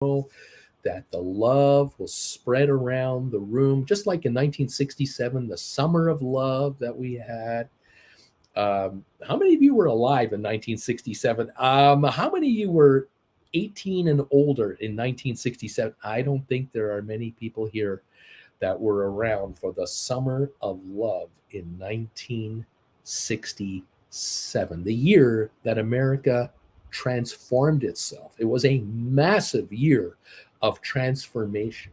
that the love will spread around the room, just like in 1967, the summer of love that we had. How many of you were alive in 1967? How many of you were 18 and older in 1967? I don't think there are many people here that were around for the summer of love in 1967, the year that America transformed itself. It was a massive year of transformation.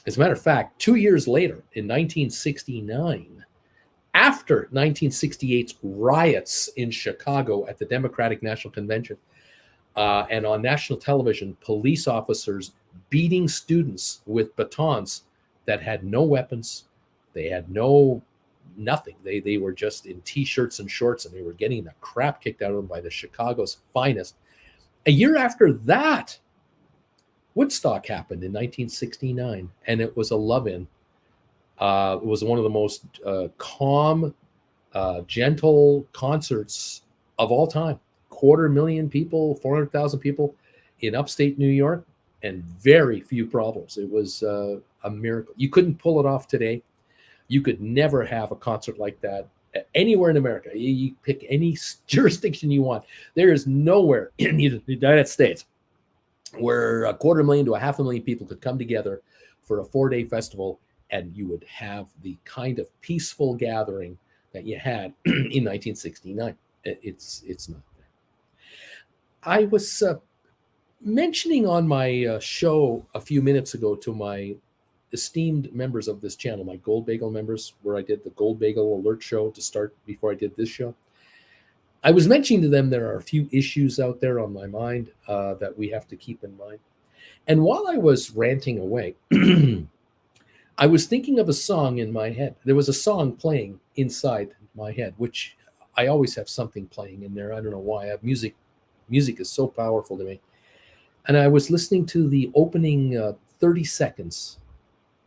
As a matter of fact, 2 years later, in 1969, after 1968's riots in Chicago at the Democratic National Convention, and on national television, police officers beating students with batons that had no weapons, they had no nothing. They were just in t-shirts and shorts, and they were getting the crap kicked out of them by the Chicago's finest. A year after that, Woodstock happened in 1969, and it was a love-in. It was one of the most calm, gentle concerts of all time. 250,000 people, 400,000 people in upstate New York, and very few problems. It was a miracle. You couldn't pull it off today. You could never have a concert like that anywhere in America. You pick any jurisdiction you want. There is nowhere in the United States where 250,000 to 500,000 people could come together for a 4-day festival, and you would have the kind of peaceful gathering that you had in 1969. It's not there. I was mentioning on my show a few minutes ago to my esteemed members of this channel, my Gold Bagel members, where I did the Gold Bagel Alert show to start before I did this show. I was mentioning to them there are a few issues out there on my mind that we have to keep in mind. And while I was ranting away, I was thinking of a song in my head. There was a song playing inside my head, which I always have something playing in there. I don't know why. I have music. Music is so powerful to me. And I was listening to the opening 30 seconds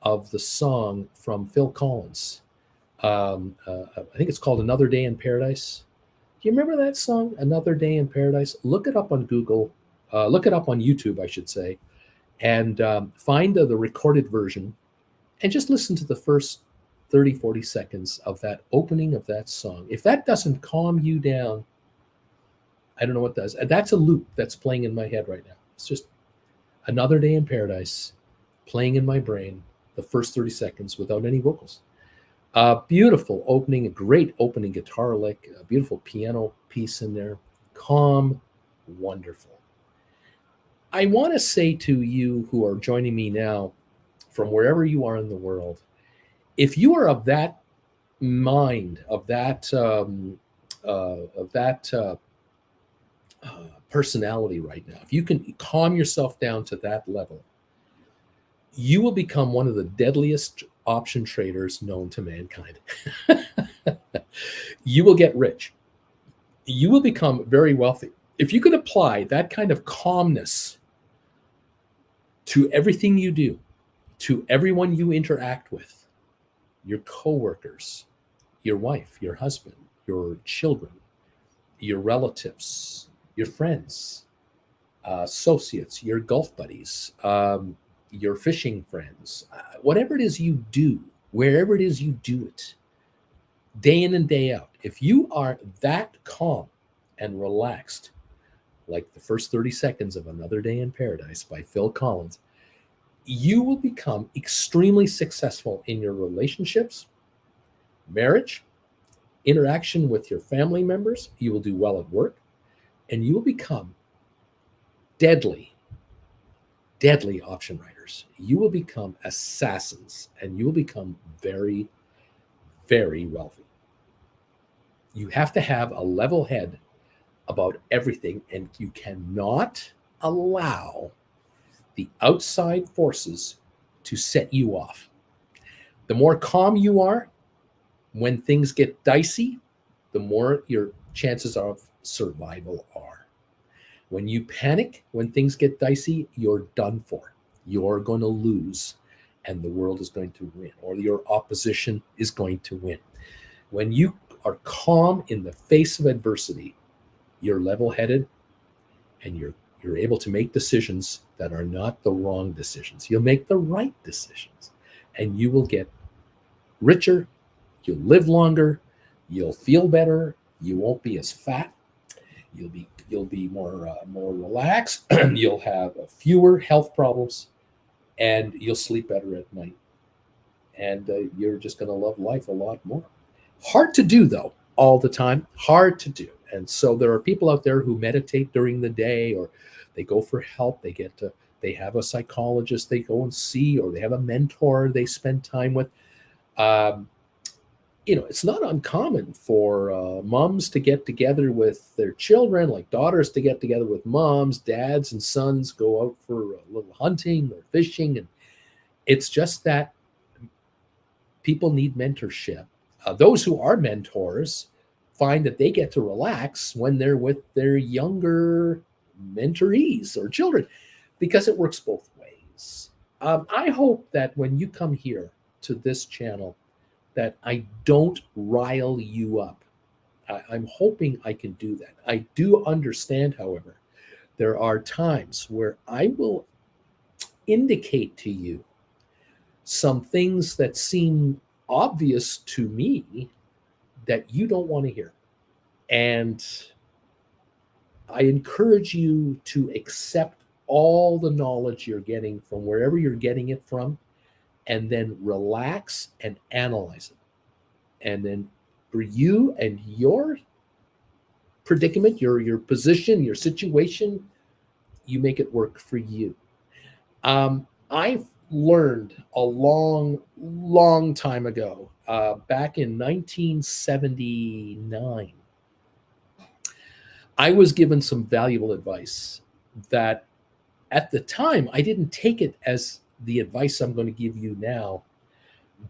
of the song from Phil Collins. I think it's called Another Day in Paradise. Do you remember that song, Another Day in Paradise? Look it up on Google. Look it up on YouTube, I should say. And find the recorded version and just listen to the first 30, 40 seconds of that opening of that song. If that doesn't calm you down, I don't know what does. That's a loop that's playing in my head right now. It's just Another Day in Paradise playing in my brain, the first 30 seconds without any vocals. Beautiful opening, a great opening guitar lick, a beautiful piano piece in there. Calm, wonderful. I want to say to you who are joining me now from wherever you are in the world, if you are of that mind, of that personality right now, if you can calm yourself down to that level, you will become one of the deadliest option traders known to mankind. You will get rich. You will become very wealthy. If you could apply that kind of calmness to everything you do, to everyone you interact with, your coworkers, your wife, your husband, your children, your relatives, your friends, associates, your golf buddies, your fishing friends, whatever it is you do, wherever it is you do it, day in and day out, if you are that calm and relaxed, like the first 30 seconds of Another Day in Paradise by Phil Collins, you will become extremely successful in your relationships, marriage, interaction with your family members. You will do well at work, and you will become deadly option writers. You will become assassins, and you will become very, very wealthy. You have to have a level head about everything, and you cannot allow the outside forces to set you off. The more calm you are when things get dicey, the more your chances of survival are. When you panic, when things get dicey, you're done for. You're going to lose, and the world is going to win, or your opposition is going to win. When you are calm in the face of adversity, you're level-headed, and you're You're able to make decisions that are not the wrong decisions. You'll make the right decisions, and you will get richer. You'll live longer. You'll feel better. You won't be as fat. You'll be more relaxed. You'll have fewer health problems, and you'll sleep better at night. And you're just going to love life a lot more. Hard to do though, all the time. Hard to do. And so there are people out there who meditate during the day, or they go for help. They have a psychologist they go and see, or they have a mentor they spend time with. Um, it's not uncommon for moms to get together with their children, like daughters to get together with moms, dads and sons go out for a little hunting or fishing. And it's just that people need mentorship. Those who are mentors find that they get to relax when they're with their younger mentorees or children, because it works both ways. I hope that when you come here to this channel, that I don't rile you up. I'm hoping I can do that. I do understand, however, there are times where I will indicate to you some things that seem obvious to me that you don't want to hear. And I encourage you to accept all the knowledge you're getting from wherever you're getting it from, and then relax and analyze it. And then for you and your predicament, your position, your situation, you make it work for you. I've learned a long time ago, back in 1979, I was given some valuable advice that at the time I didn't take it as the advice I'm going to give you now,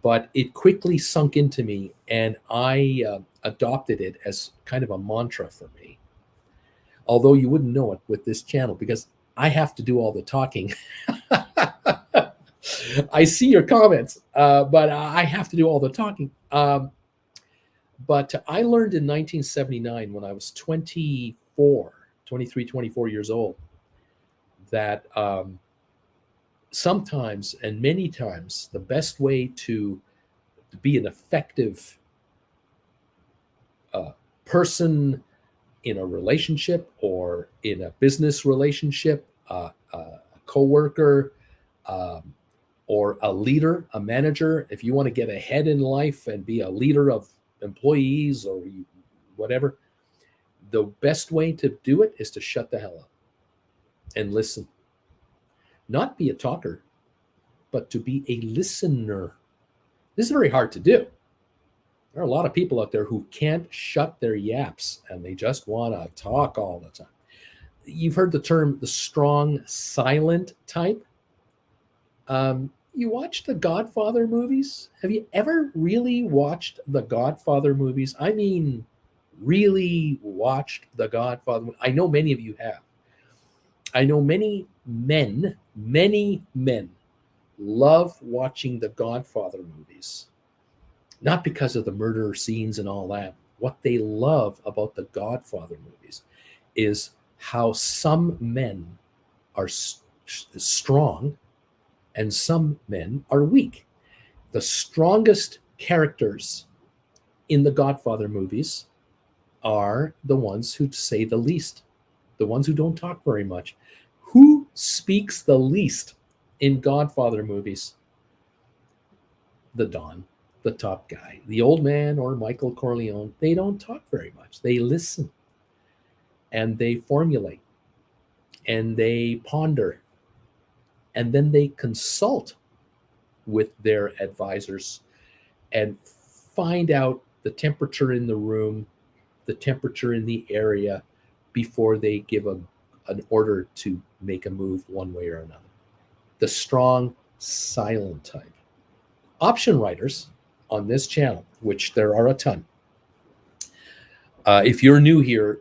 but it quickly sunk into me, and I adopted it as kind of a mantra for me. Although you wouldn't know it with this channel, because I have to do all the talking. I see your comments, but I have to do all the talking. But I learned in 1979, when I was 23, 24 years old, that sometimes, and many times, the best way to be an effective person in a relationship or in a business relationship, a coworker, or a leader, a manager, if you want to get ahead in life and be a leader of employees or whatever, the best way to do it is to shut the hell up and listen. Not be a talker, but to be a listener. This is very hard to do. There are a lot of people out there who can't shut their yaps, and they just want to talk all the time. You've heard the term the strong silent type. You watch the Godfather movies? Have you ever really watched the Godfather movies? I mean, really watched the Godfather. I know many of you have. I know many men love watching the Godfather movies. Not because of the murder scenes and all that. What they love about the Godfather movies is how some men are strong and some men are weak. The strongest characters in the Godfather movies are the ones who say the least, the ones who don't talk very much. Who speaks the least in Godfather movies? The Don, the top guy, the old man, or Michael Corleone. They don't talk very much. They listen, and they formulate, and they ponder, and then they consult with their advisors and find out the temperature in the room, the temperature in the area, before they give an order to make a move one way or another. The strong, silent type. Option writers on this channel, which there are a ton. If you're new here,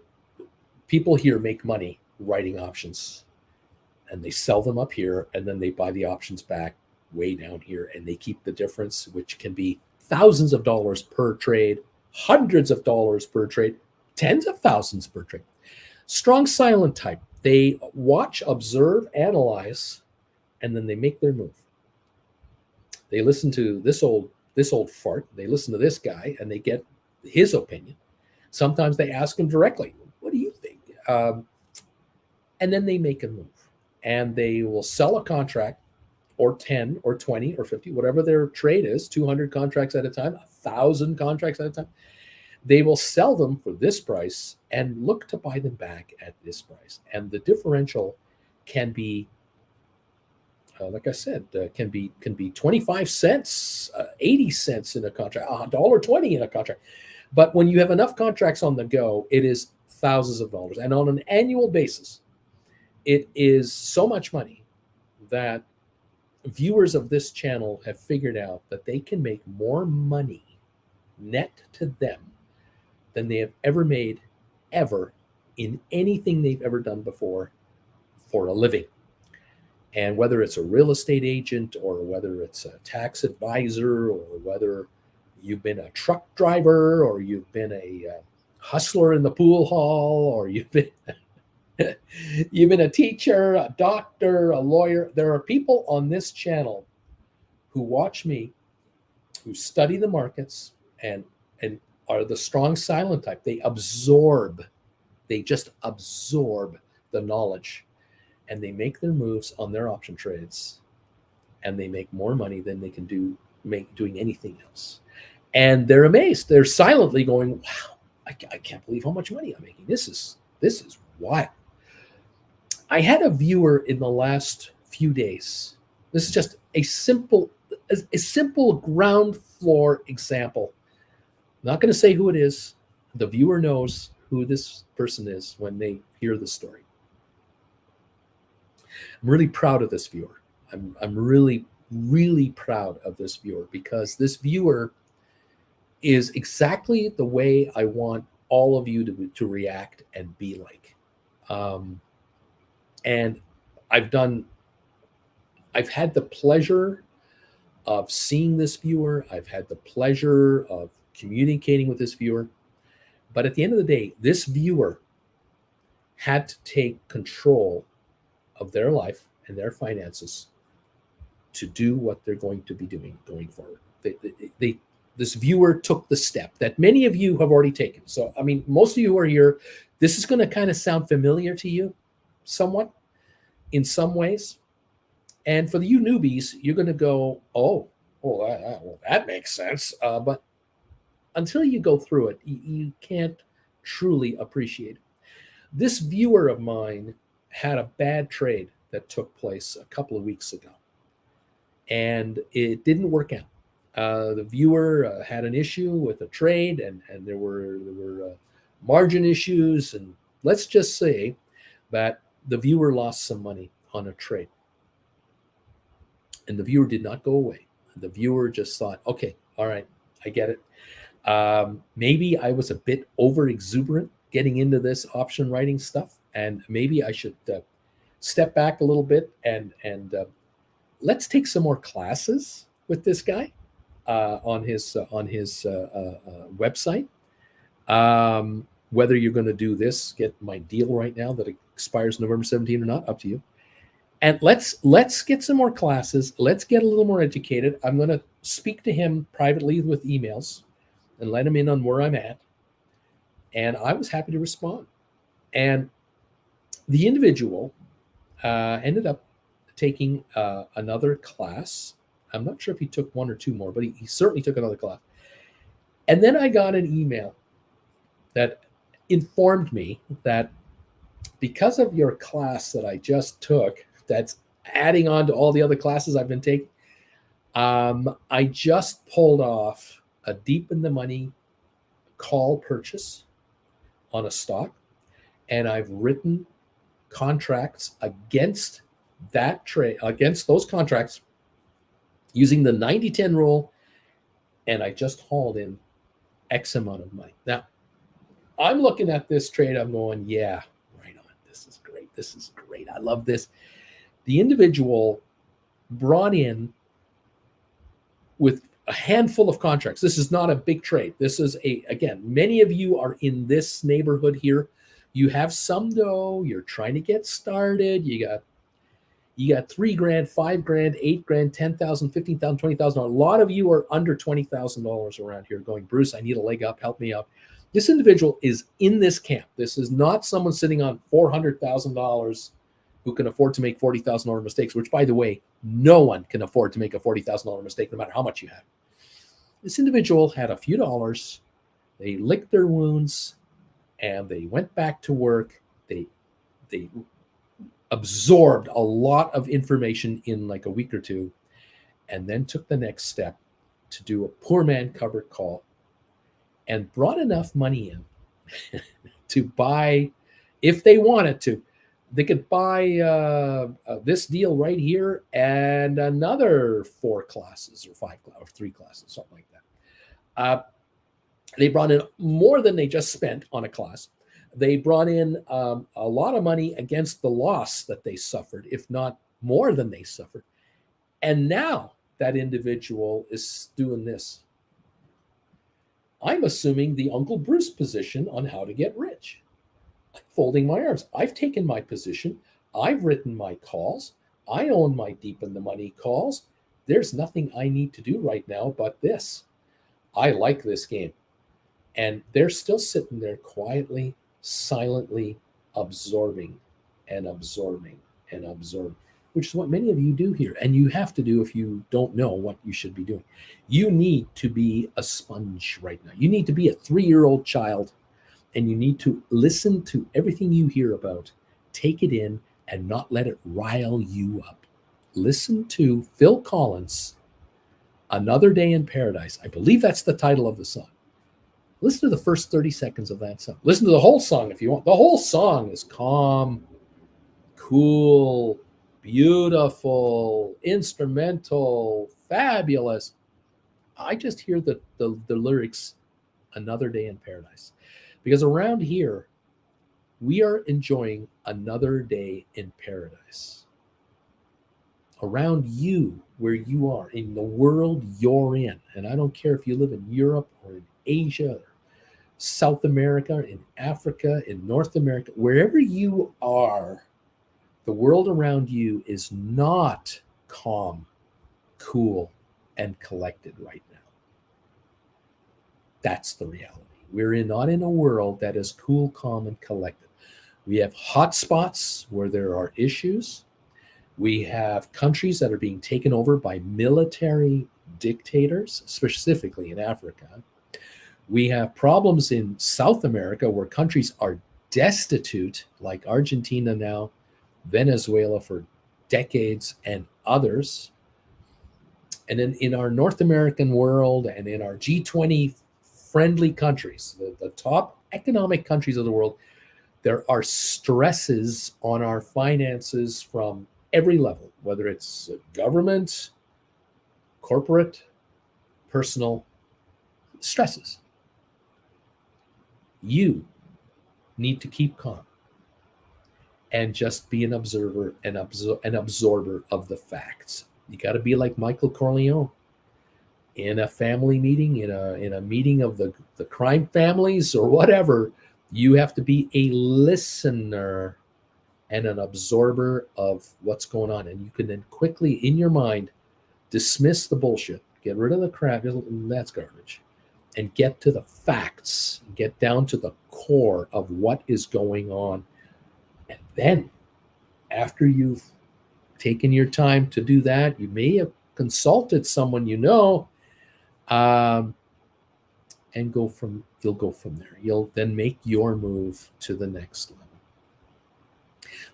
people here make money writing options, and they sell them up here, and then they buy the options back way down here, and they keep the difference, which can be thousands of dollars per trade, hundreds of dollars per trade, tens of thousands per trade. Strong silent type. They watch, observe, analyze, and then they make their move. They listen to this old fart. They listen to this guy, and they get his opinion. Sometimes they ask him directly, "What do you think?" And then they make a move, and they will sell a contract, or 10 or 20 or 50, whatever their trade is, 200 contracts at a time, 1,000 contracts at a time. They will sell them for this price and look to buy them back at this price. And the differential can be, like I said, can be 25 cents, 80 cents in a contract, $1.20 in a contract. But when you have enough contracts on the go, it is thousands of dollars. And on an annual basis, it is so much money that viewers of this channel have figured out that they can make more money net to them than they have ever made ever in anything they've ever done before for a living. And whether it's a real estate agent, or whether it's a tax advisor, or whether you've been a truck driver, or you've been a hustler in the pool hall, or you've been you've been a teacher, a doctor, a lawyer. There are people on this channel who watch me, who study the markets, and are the strong silent type. They just absorb the knowledge, and they make their moves on their option trades, and they make more money than they can doing anything else. And they're amazed. They're silently going, "Wow, I can't believe how much money I'm making. This is wild." I had a viewer in the last few days. This is just a simple ground floor example. I'm not going to say who it is. The viewer knows who this person is when they hear the story. I'm really proud of this viewer. I'm really, really proud of this viewer, because this viewer is exactly the way I want all of you to react and be like. And I've had the pleasure of seeing this viewer. I've had the pleasure of communicating with this viewer. But at the end of the day, this viewer had to take control of their life and their finances to do what they're going to be doing going forward. This viewer took the step that many of you have already taken. So, I mean, most of you who are here, this is going to kind of sound familiar to you somewhat in some ways. And for you newbies, you're going to go, well, that makes sense. But until you go through it, you can't truly appreciate it. This viewer of mine had a bad trade that took place a couple of weeks ago, and it didn't work out. The viewer had an issue with a trade, and there were margin issues, and let's just say that the viewer lost some money on a trade. And the viewer did not go away. The viewer just thought, okay, all right, I get it. Maybe I was a bit over exuberant getting into this option writing stuff, and maybe I should step back a little bit and let's take some more classes with this guy on his website. Whether you're going to do this, get my deal right now that expires November 17 or not, up to you. And let's get some more classes. Let's get a little more educated. I'm going to speak to him privately with emails and let him in on where I'm at. And I was happy to respond. And the individual ended up taking another class. I'm not sure if he took one or two more, but he certainly took another class. And then I got an email that informed me that because of your class that I just took, that's adding on to all the other classes I've been taking, I just pulled off a deep in the money call purchase on a stock, and I've written contracts against that trade, against those contracts, using the 90-10 rule, and I just hauled in X amount of money. Now, I'm looking at this trade, I'm going, yeah, right on. This is great. This is great. I love this. The individual brought in with a handful of contracts. This is not a big trade. This is again, many of you are in this neighborhood here You have some dough, you're trying to get started, you got $3 grand, $5 grand, $8 grand, 10,000, 15,000, 20,000. A lot of you are under $20,000 around here going, Bruce, I need a leg up, help me out. This individual is in this camp. This is not someone sitting on $400,000 who can afford to make $40,000 mistakes, which, by the way, no one can afford to make a $40,000 mistake, no matter how much you have. This individual had a few dollars. They licked their wounds and they went back to work. They absorbed a lot of information in like a week or two, and then took the next step to do a poor man covered call and brought enough money in to buy, if they wanted to, they could buy this deal right here and another 4 classes or 5 or 3 classes, something like that. They brought in more than they just spent on a class. They brought in a lot of money against the loss that they suffered, if not more than they suffered. And now that individual is doing this. I'm assuming the Uncle Bruce position on how to get rich. I'm folding my arms. I've taken my position. I've written my calls. I own my deep in the money calls. There's nothing I need to do right now but this. I like this game. And they're still sitting there quietly, silently absorbing and absorbing and absorbing, which is what many of you do here. And you have to do if you don't know what you should be doing. You need to be a sponge right now. You need to be a 3-year-old child, and you need to listen to everything you hear about, take it in, and not let it rile you up. Listen to Phil Collins' Another Day in Paradise. I believe that's the title of the song. Listen to the first 30 seconds of that song. Listen to the whole song if you want. The whole song is calm, cool, beautiful, instrumental, fabulous. I just hear the lyrics, Another Day in Paradise. Because around here, we are enjoying another day in paradise. Around you, where you are, in the world you're in. And I don't care if you live in Europe or in Asia, or South America, in Africa, in North America, wherever you are, the world around you is not calm, cool, and collected right now. That's the reality. We're not in a world that is cool, calm, and collected. We have hot spots where there are issues. We have countries that are being taken over by military dictators, specifically in Africa. We have problems in South America where countries are destitute, like Argentina now, Venezuela for decades, and others. And then in our North American world and in our G20 friendly countries, the top economic countries of the world, there are stresses on our finances from every level, whether it's government, corporate, personal, stresses. You need to keep calm and just be an observer and an absorber of the facts. You got to be like Michael Corleone in a family meeting, in a meeting of the crime families or whatever. You have to be a listener and an absorber of what's going on. And you can then quickly, in your mind, dismiss the bullshit, get rid of the crap, that's garbage, and get to the facts, get down to the core of what is going on. And then, after you've taken your time to do that, you may have consulted someone you know, and you'll go from there. You'll then make your move to the next level.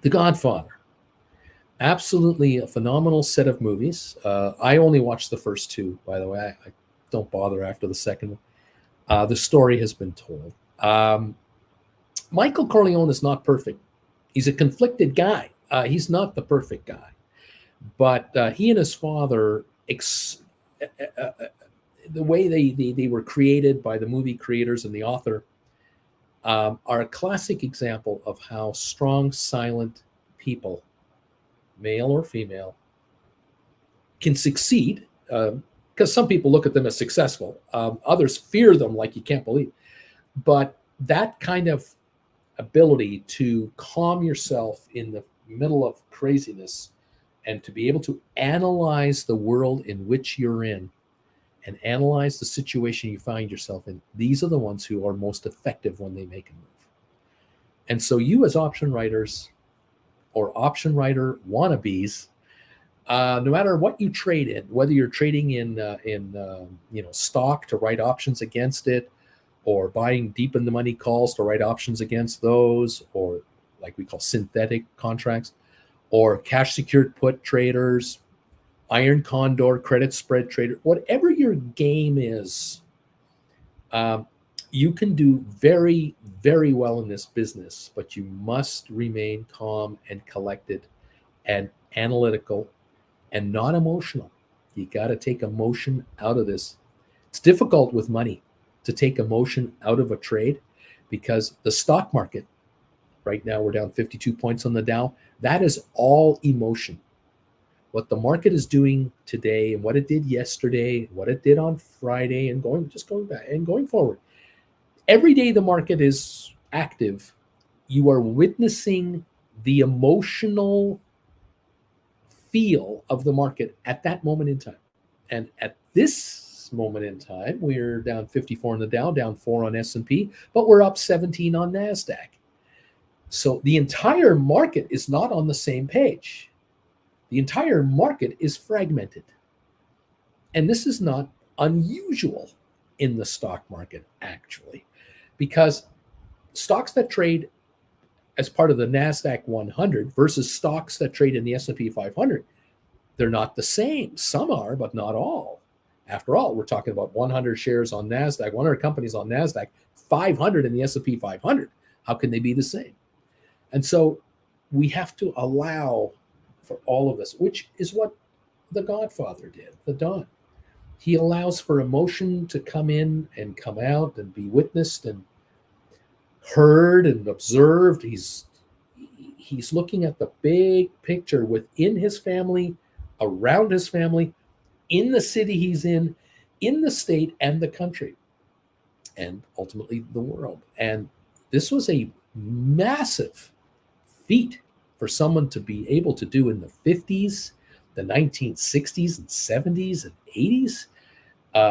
The Godfather. Absolutely a phenomenal set of movies. I only watched the first 2, by the way. I don't bother after the second one. The story has been told. Michael Corleone is not perfect. He's a conflicted guy. He's not the perfect guy. But he and his father, the way they were created by the movie creators and the author, are a classic example of how strong, silent people, male or female, can succeed, because some people look at them as successful. Others fear them like you can't believe. But that kind of ability to calm yourself in the middle of craziness and to be able to analyze the world in which you're in and analyze the situation you find yourself in, these are the ones who are most effective when they make a move. And so you as option writers or option writer wannabes, no matter what you trade in, whether you're trading in stock to write options against it, or buying deep in the money calls to write options against those, or like we call synthetic contracts, or cash secured put traders, iron condor credit spread trader, whatever your game is, you can do very, very well in this business, but you must remain calm and collected and analytical and not emotional. You got to take emotion out of this. It's difficult with money to take emotion out of a trade because the stock market, right now we're down 52 points on the Dow. That is all emotion. What the market is doing today and what it did yesterday, what it did on Friday, and going back and going forward. Every day the market is active, you are witnessing the emotional feel of the market at that moment in time. And at this moment in time, we're down 54 on the Dow, down 4 on S&P, but we're up 17 on NASDAQ. So the entire market is not on the same page. The entire market is fragmented. And this is not unusual in the stock market, actually, because stocks that trade as part of the NASDAQ 100 versus stocks that trade in the S&P 500, they're not the same. Some are, but not all. After all, we're talking about 100 shares on NASDAQ, 100 companies on NASDAQ, 500 in the S&P 500. How can they be the same? And so we have to allow for all of this, which is what the Godfather did, the Don. He allows for emotion to come in and come out and be witnessed and heard and observed. He's looking at the big picture within his family, around his family, in the city he's in the state and the country, and ultimately the world. And this was a massive feat for someone to be able to do in the 50s, the 1960s and 70s and 80s,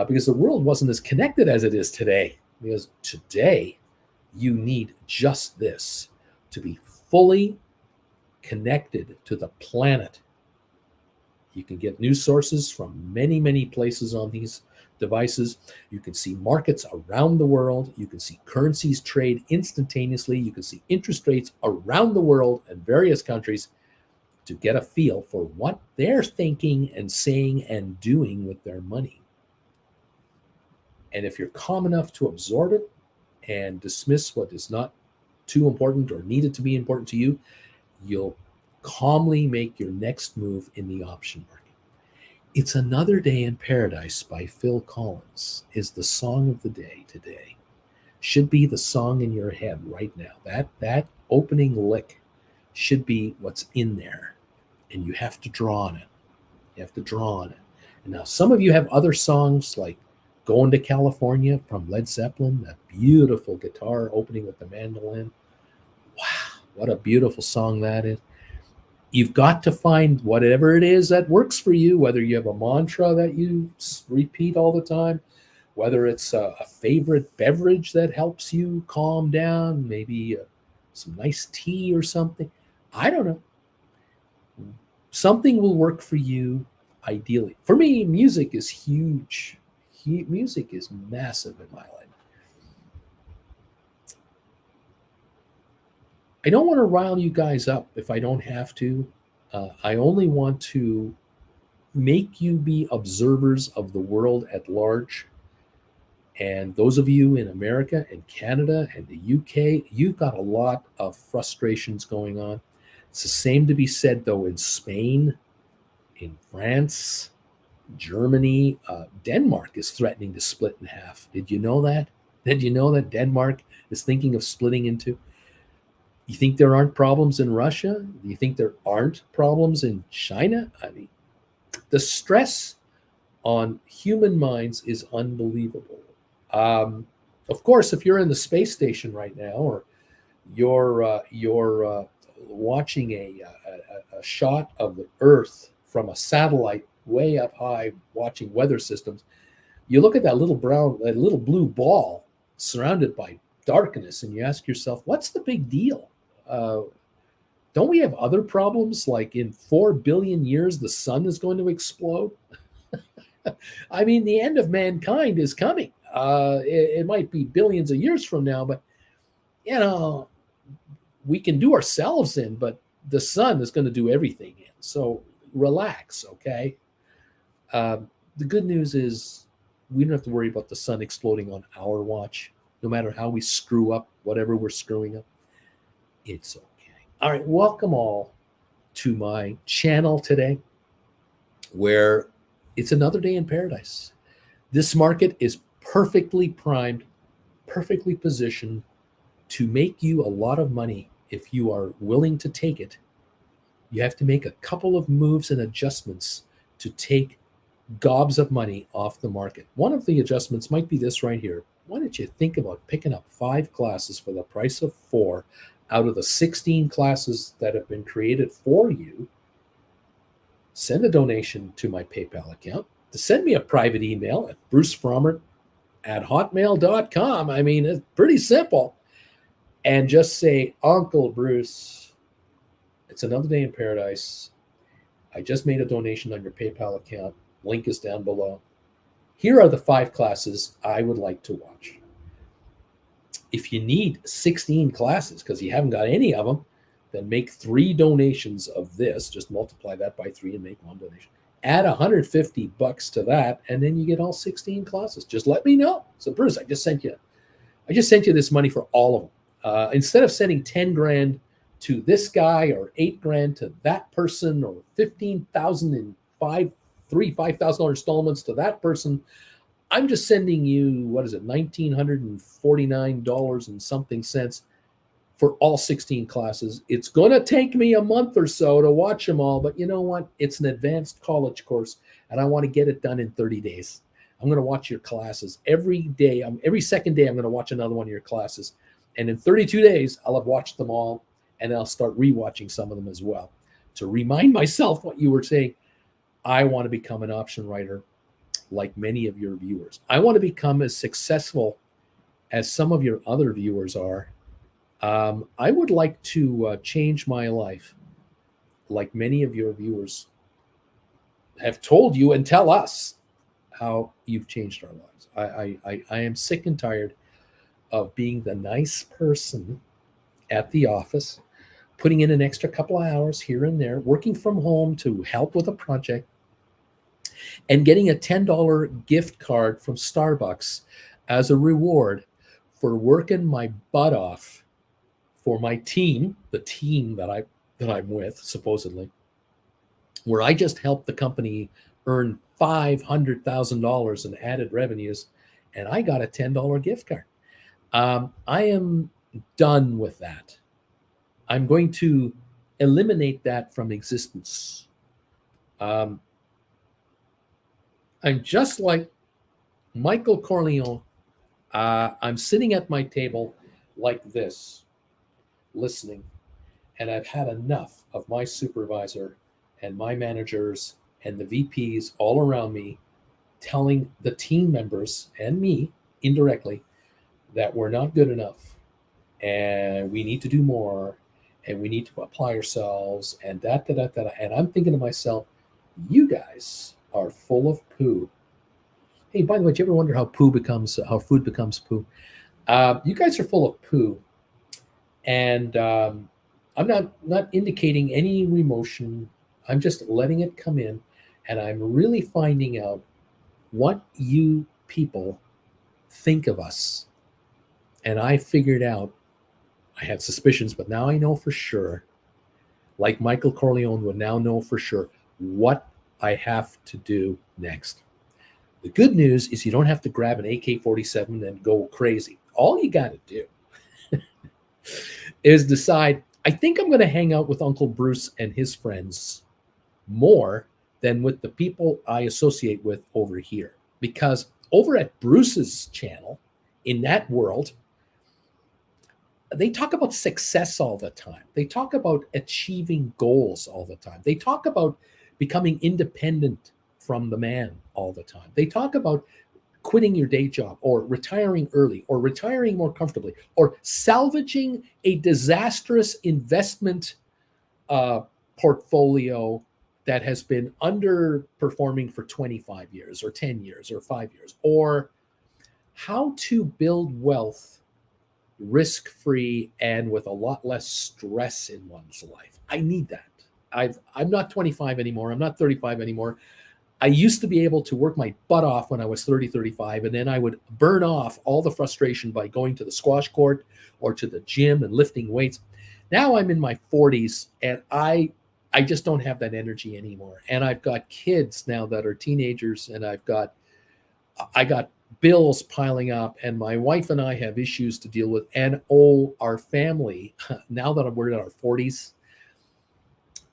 because the world wasn't as connected as it is today. Because today, you need just this to be fully connected to the planet. You can get news sources from many, many places on these devices. You can see markets around the world. You can see currencies trade instantaneously. You can see interest rates around the world and various countries to get a feel for what they're thinking and saying and doing with their money. And if you're calm enough to absorb it and dismiss what is not too important or needed to be important to you, you'll calmly make your next move in the option market. It's Another Day in Paradise by Phil Collins is the song of the day today. Should be the song in your head right now. That opening lick should be what's in there. And you have to draw on it. You have to draw on it. And now some of you have other songs like Going to California from Led Zeppelin, that beautiful guitar opening with the mandolin. Wow, what a beautiful song that is. You've got to find whatever it is that works for you, whether you have a mantra that you repeat all the time, whether it's a favorite beverage that helps you calm down, maybe some nice tea or something. I don't know. Something will work for you ideally. For me, music is huge. Music is massive in my life. I don't want to rile you guys up if I don't have to. I only want to make you be observers of the world at large. And those of you in America and Canada and the UK, you've got a lot of frustrations going on. It's the same to be said, though, in Spain, in France, Germany. Denmark is threatening to split in half. Did you know that? Did you know that Denmark is thinking of splitting into? You think there aren't problems in Russia? Do you think there aren't problems in China? I mean, the stress on human minds is unbelievable. Of course, if you're in the space station right now, or you're watching a shot of the Earth from a satellite way up high, watching weather systems. You look at that little blue ball surrounded by darkness, and you ask yourself, what's the big deal? Uh, don't we have other problems? Like in 4 billion years, the sun is going to explode. I mean, the end of mankind is coming. It might be billions of years from now, but you know, we can do ourselves in, but the sun is going to do everything in. So relax, okay? The good news is we don't have to worry about the sun exploding on our watch. No matter how we screw up, whatever we're screwing up, it's okay. All right, welcome all to my channel today, where it's another day in paradise. This market is perfectly primed, perfectly positioned to make you a lot of money if you are willing to take it. You have to make a couple of moves and adjustments to take gobs of money off the market. One of the adjustments might be this right here. Why don't you think about picking up 5 classes for the price of 4 out of the 16 classes that have been created for you? Send a donation to my PayPal account. To send me a private email at brucefrommert@hotmail.com. I mean, it's pretty simple. And just say, Uncle Bruce, it's another day in paradise. I just made a donation on your PayPal account. Link is down below. Here are the 5 classes I would like to watch. If you need 16 classes because you haven't got any of them, then make 3 donations of this. Just multiply that by 3 and make 1 donation. Add $150 to that, and then you get all 16 classes. Just let me know. So Bruce, I just sent you this money for all of them. Instead of sending 10 grand to this guy or 8 grand to that person or 15,000 in $5,000 installments to that person, I'm just sending you, what is it, $1,949 and something cents for all 16 classes. It's going to take me a month or so to watch them all, but you know what? It's an advanced college course, and I want to get it done in 30 days. I'm going to watch your classes every day. Every second day, I'm going to watch another one of your classes. And in 32 days, I'll have watched them all, and I'll start rewatching some of them as well to remind myself what you were saying. I want to become an option writer like many of your viewers. I want to become as successful as some of your other viewers are. I would like to change my life like many of your viewers have told you and tell us how you've changed our lives. I am sick and tired of being the nice person at the office, putting in an extra couple of hours here and there, working from home to help with a project, and getting a $10 gift card from Starbucks as a reward for working my butt off for my team, the team that I'm with, supposedly, where I just helped the company earn $500,000 in added revenues, and I got a $10 gift card. I am done with that. I'm going to eliminate that from existence. I'm just like Michael Corleone. I'm sitting at my table like this, listening, and I've had enough of my supervisor and my managers and the VPs all around me telling the team members and me indirectly that we're not good enough and we need to do more and we need to apply ourselves and that. And I'm thinking to myself, you guys are full of poo. Hey, by the way, do you ever wonder how food becomes poo? You guys are full of poo. And I'm not indicating any emotion. I'm just letting it come in. And I'm really finding out what you people think of us. And I figured out, I had suspicions, but now I know for sure, like Michael Corleone would now know for sure, what I have to do next. The good news is you don't have to grab an AK-47 and go crazy. All you got to do is decide, I think I'm going to hang out with Uncle Bruce and his friends more than with the people I associate with over here. Because over at Bruce's channel, in that world, They talk about success all the time. They talk about achieving goals all the time. They talk about becoming independent from the man all the time. They talk about quitting your day job or retiring early or retiring more comfortably or salvaging a disastrous investment uh, portfolio that has been underperforming for 25 years or 10 years or 5 years, or how to build wealth risk free and with a lot less stress in one's life. I need that. I'm not 25 anymore. I'm not 35 anymore. I used to be able to work my butt off when I was 30, 35, and then I would burn off all the frustration by going to the squash court or to the gym and lifting weights. Now I'm in my 40s and I just don't have that energy anymore. And I've got kids now that are teenagers, and I got bills piling up, and my wife and I have issues to deal with. And our family, now that we're in our 40s,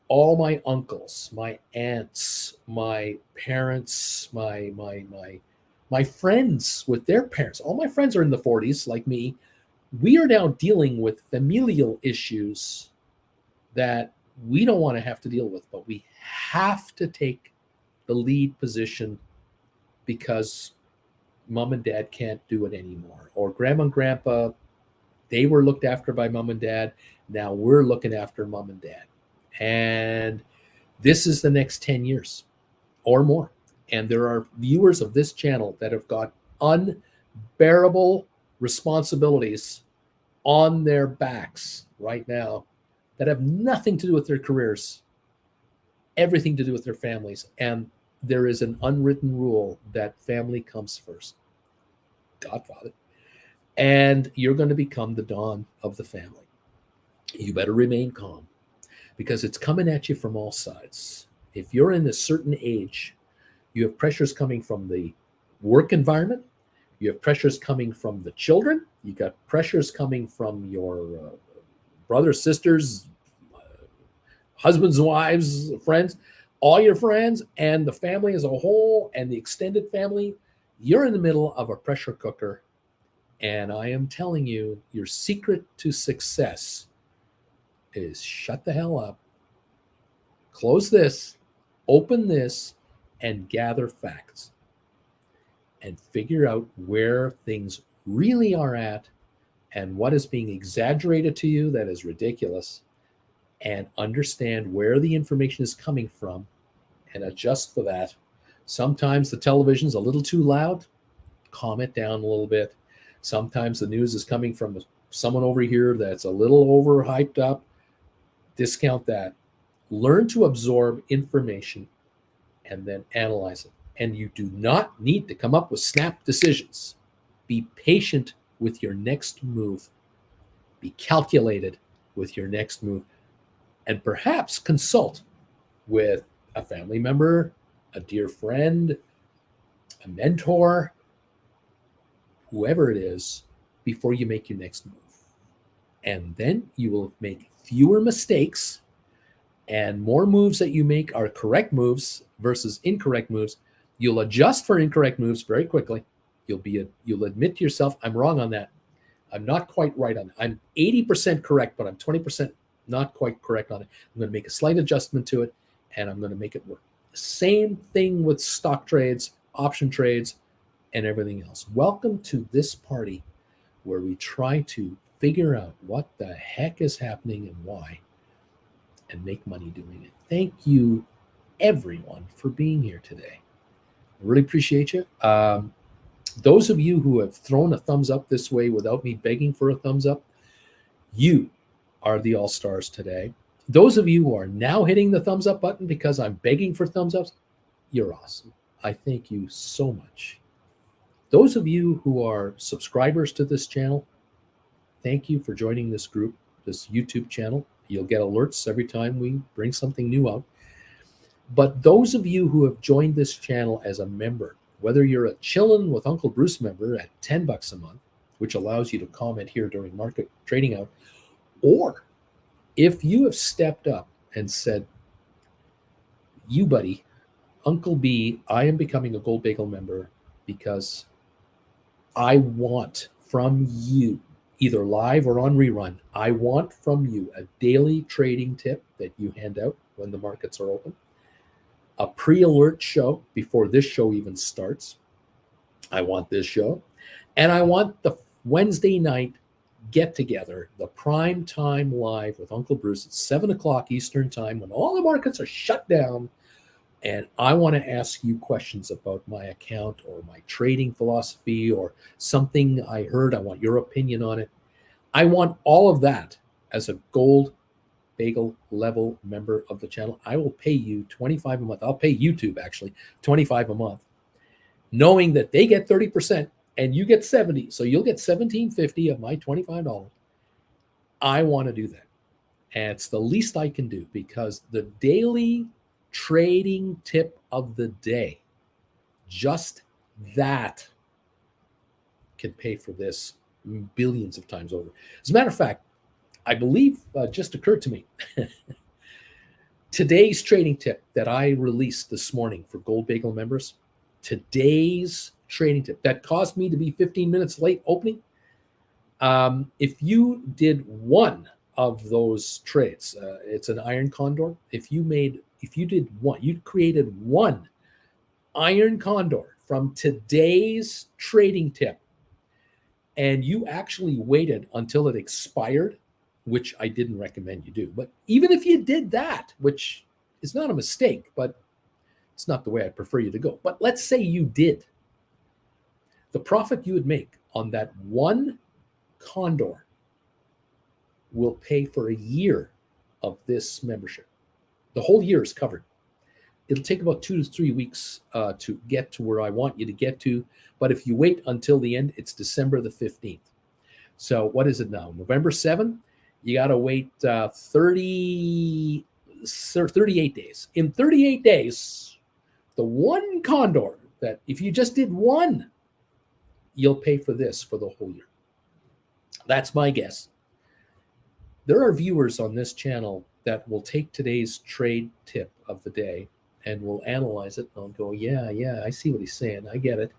all my uncles, my aunts, my parents, my friends with their parents, all my friends are in the 40s like me. We are now dealing with familial issues that we don't want to have to deal with, but we have to take the lead position because mom and dad can't do it anymore. Or grandma and grandpa, they were looked after by mom and dad. Now we're looking after mom and dad. And this is the next 10 years or more. And there are viewers of this channel that have got unbearable responsibilities on their backs right now that have nothing to do with their careers, everything to do with their families. And there is an unwritten rule that family comes first. Godfather. And you're going to become the Don of the family. You better remain calm because it's coming at you from all sides. If you're in a certain age, you have pressures coming from the work environment, you have pressures coming from the children, you got pressures coming from your brothers, sisters, husbands, wives, friends, all your friends, and the family as a whole, and the extended family. You're in the middle of a pressure cooker. And I am telling you, your secret to success is shut the hell up, close this, open this, and gather facts and figure out where things really are at and what is being exaggerated to you that is ridiculous, and understand where the information is coming from and adjust for that. Sometimes the television's a little too loud, calm it down a little bit. Sometimes the news is coming from someone over here that's a little overhyped up, discount that. Learn to absorb information and then analyze it. And you do not need to come up with snap decisions. Be patient with your next move. Be calculated with your next move. And perhaps consult with a family member, a dear friend, a mentor, whoever it is, before you make your next move. And then you will make fewer mistakes, and more moves that you make are correct moves versus incorrect moves. You'll adjust for incorrect moves very quickly. You'll admit to yourself, I'm wrong on that. I'm not quite right on it. I'm 80% correct, but I'm 20% not quite correct on it. I'm going to make a slight adjustment to it, and I'm going to make it work. Same thing with stock trades, option trades, and everything else. Welcome to this party where we try to figure out what the heck is happening and why, and make money doing it. Thank you, everyone, for being here today. I really appreciate you. Those of you who have thrown a thumbs up this way without me begging for a thumbs up, you are the all-stars today. Those of you who are now hitting the thumbs up button because I'm begging for thumbs ups, you're awesome. I thank you so much. Those of you who are subscribers to this channel, thank you for joining this group, this YouTube channel. You'll get alerts every time we bring something new out. But those of you who have joined this channel as a member, whether you're a Chillin' with Uncle Bruce member at $10 a month, which allows you to comment here during market trading out, or if you have stepped up and said, you buddy, Uncle B, I am becoming a Gold Bagel member because I want from you either live or on rerun. I want from you a daily trading tip that you hand out when the markets are open, a pre-alert show before this show even starts. I want this show. And I want the Wednesday night get together, the prime time live with Uncle Bruce at 7 o'clock Eastern time when all the markets are shut down. And I want to ask you questions about my account or my trading philosophy or something I heard. I want your opinion on it. I want all of that as a gold Bagel level member of the channel. I will pay you $25 a month. I'll pay YouTube actually $25 a month, knowing that they get 30% and you get 70. So you'll get $17.50 of my $25. I want to do that. And it's the least I can do because the daily trading tip of the day, just that can pay for this billions of times over. As a matter of fact, I believe just occurred to me, today's trading tip that I released this morning for Gold Bagel members, today's trading tip that caused me to be 15 minutes late opening. If you did one of those trades, it's an iron condor. If you did one, you created one iron condor from today's trading tip, and you actually waited until it expired, which I didn't recommend you do. But even if you did that, which is not a mistake, but it's not the way I prefer you to go. But let's say you did. The profit you would make on that one condor will pay for a year of this membership. The whole year is covered. It'll take about 2 to 3 weeks to get to where I want you to get to. But if you wait until the end, it's December the 15th. So what is it now? November 7th? You got to wait 38 days. In 38 days, the one condor that if you just did one, you'll pay for this for the whole year. That's my guess. There are viewers on this channel that will take today's trade tip of the day and will analyze it. And I'll go, yeah, I see what he's saying. I get it.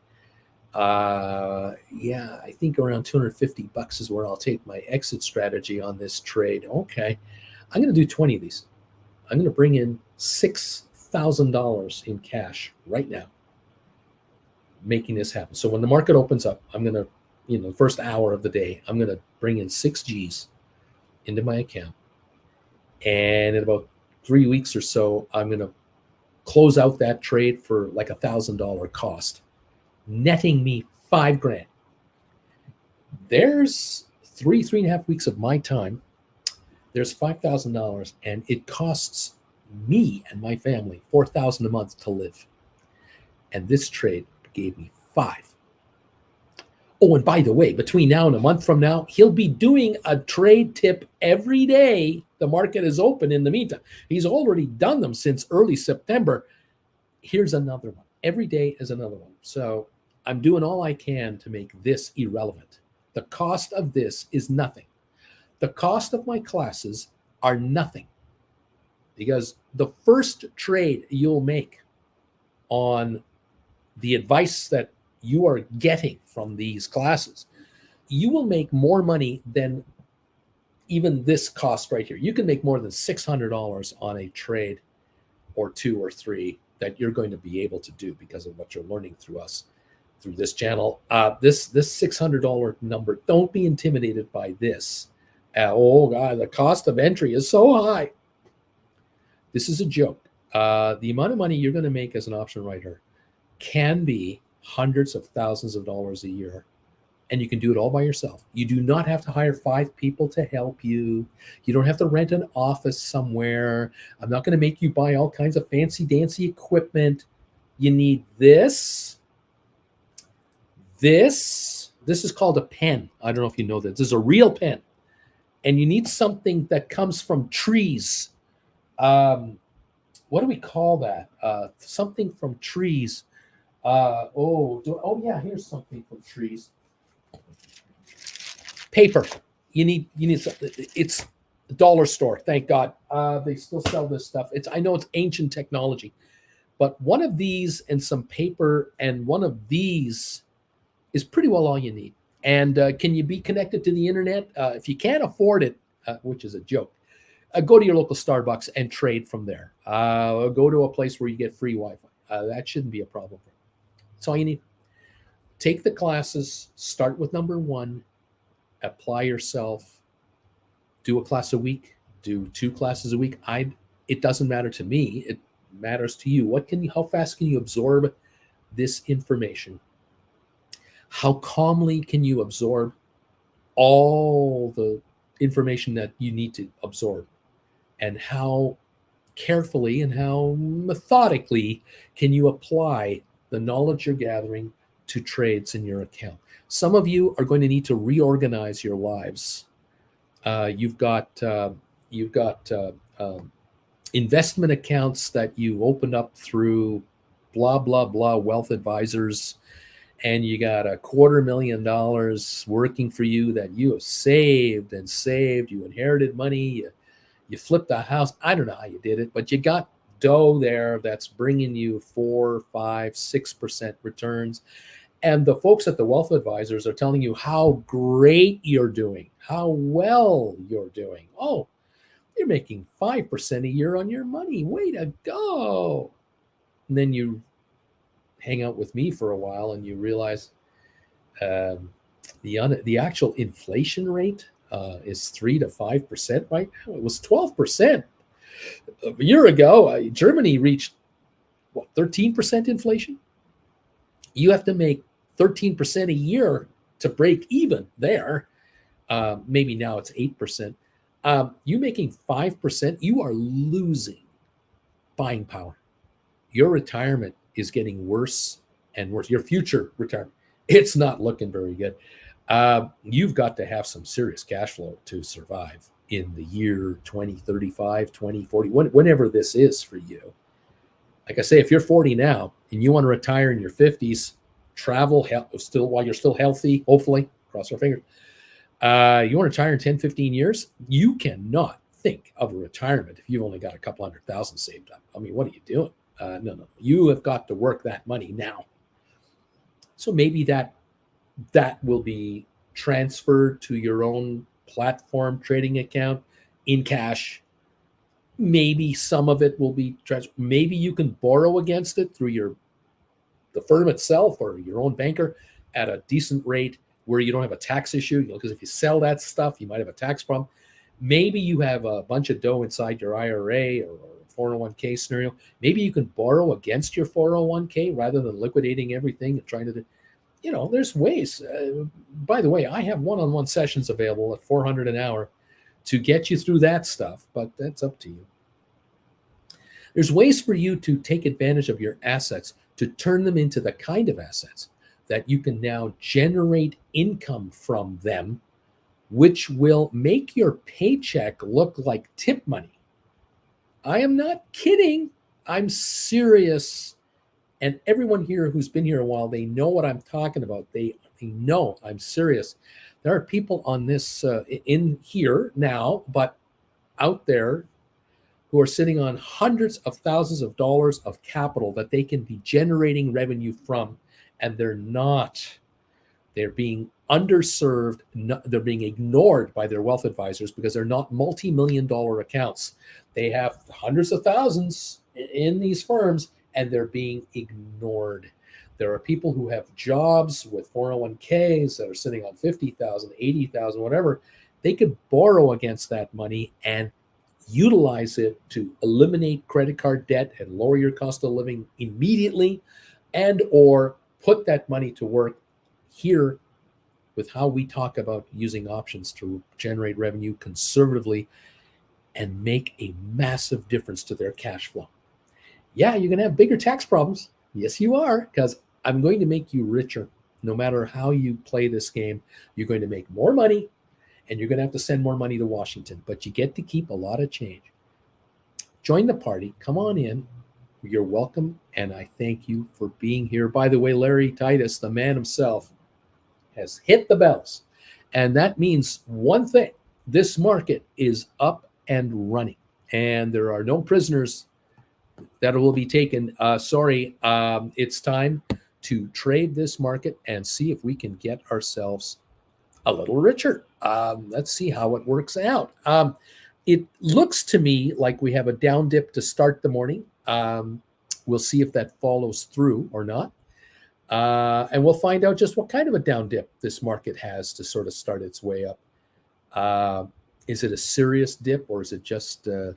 Yeah, I think around $250 is where I'll take my exit strategy on this trade. Okay, I'm going to do 20 of these. I'm going to bring in $6,000 in cash right now, making this happen. So when the market opens up, I'm going to, the first hour of the day, I'm going to bring in 6 G's into my account. And in about 3 weeks or so, I'm going to close out that trade for like $1,000 cost, netting me $5,000. There's 3.5 weeks of my time. There's $5,000, and it costs me and my family $4,000 a month to live. And this trade gave me $5,000. Oh, and by the way, between now and a month from now, he'll be doing a trade tip every day the market is open in the meantime. He's already done them since early September. Here's another one. Every day is another one. So I'm doing all I can to make this irrelevant. The cost of this is nothing. The cost of my classes are nothing, because the first trade you'll make on the advice that you are getting from these classes, you will make more money than even this cost right here. You can make more than $600 on a trade or 2 or 3 that you're going to be able to do because of what you're learning through us, through this channel. This $600 number, don't be intimidated by this. Oh God, the cost of entry is so high. This is a joke. The amount of money you're going to make as an option writer can be hundreds of thousands of dollars a year, and you can do it all by yourself. You do not have to hire 5 people to help you. You don't have to rent an office somewhere. I'm not going to make you buy all kinds of fancy dancy equipment. You need this. This is called a pen. I don't know if you know this. This is a real pen. And you need something that comes from trees. What do we call that? Something from trees. Yeah, here's something from trees. Paper. You need something. It's a dollar store. Thank God. They still sell this stuff. I know it's ancient technology, but one of these and some paper and one of these is pretty well all you need. And can you be connected to the internet? If you can't afford it, which is a joke, go to your local Starbucks and trade from there. Go to a place where you get free Wi-Fi. That shouldn't be a problem. That's all you need. Take the classes. Start with number one. Apply yourself. Do a class a week. Do 2 classes a week. It doesn't matter to me. It matters to you. How fast can you absorb this information? How calmly can you absorb all the information that you need to absorb? And how carefully and how methodically can you apply the knowledge you're gathering to trades in your account? Some of you are going to need to reorganize your lives. You've got investment accounts that you opened up through blah blah blah wealth advisors, and you got $250,000 working for you that you have saved and saved. You inherited money. You flipped a house. I don't know how you did it, but you got dough there that's bringing you 4, 5, 6% returns. And the folks at the wealth advisors are telling you how great you're doing, how well you're doing. Oh, you're making 5% a year on your money. Way to go. And then you hang out with me for a while and you realize the actual inflation rate is 3 to 5% right now. It was 12% a year ago. Germany reached 13% inflation. You have to make 13% a year to break even there. Maybe now it's 8%. You making 5%, you are losing buying power. Your retirement is getting worse and worse. Your future retirement, it's not looking very good. You've got to have some serious cash flow to survive in the year 2035, 2040, whenever this is for you. Like I say, if you're 40 now and you want to retire in your 50s, travel still while you're still healthy, hopefully, cross our fingers. You want to retire in 10, 15 years, you cannot think of a retirement if you've only got a couple $100,000 saved up. I mean, what are you doing? No. You have got to work that money now. So maybe that will be transferred to your own platform trading account in cash. Maybe some of it will be transferred. Maybe you can borrow against it through the firm itself or your own banker at a decent rate where you don't have a tax issue. Because if you sell that stuff, you might have a tax problem. Maybe you have a bunch of dough inside your IRA or 401k scenario. Maybe you can borrow against your 401k rather than liquidating everything and trying to do. There's ways. By the way, I have one-on-one sessions available at $400 an hour to get you through that stuff, but that's up to you. There's ways for you to take advantage of your assets to turn them into the kind of assets that you can now generate income from them, which will make your paycheck look like tip money. I am not kidding. I'm serious. And everyone here who's been here a while, they know what I'm talking about. They know I'm serious. There are people on this in here now, but out there who are sitting on hundreds of thousands of dollars of capital that they can be generating revenue from, and they're not. They're being underserved. They're being ignored by their wealth advisors because they're not multi-million-dollar accounts. They have hundreds of thousands in these firms, and they're being ignored. There are people who have jobs with 401ks that are sitting on 50,000, 80,000, whatever. They could borrow against that money and utilize it to eliminate credit card debt and lower your cost of living immediately, and or put that money to work here with how we talk about using options to generate revenue conservatively and make a massive difference to their cash flow. Yeah, you're going to have bigger tax problems. Yes, you are, because I'm going to make you richer. No matter how you play this game, you're going to make more money, and you're going to have to send more money to Washington, but you get to keep a lot of change. Join the party. Come on in. You're welcome, and I thank you for being here. By the way, Larry Titus, the man himself, has hit the bells, and that means one thing. This market is up and running, and there are no prisoners that will be taken. It's time to trade this market and see if we can get ourselves a little richer. Let's see how it works out. It looks to me like we have a down dip to start the morning. We'll see if that follows through or not. And we'll find out just what kind of a down dip this market has to sort of start its way up. Is it a serious dip or is it just a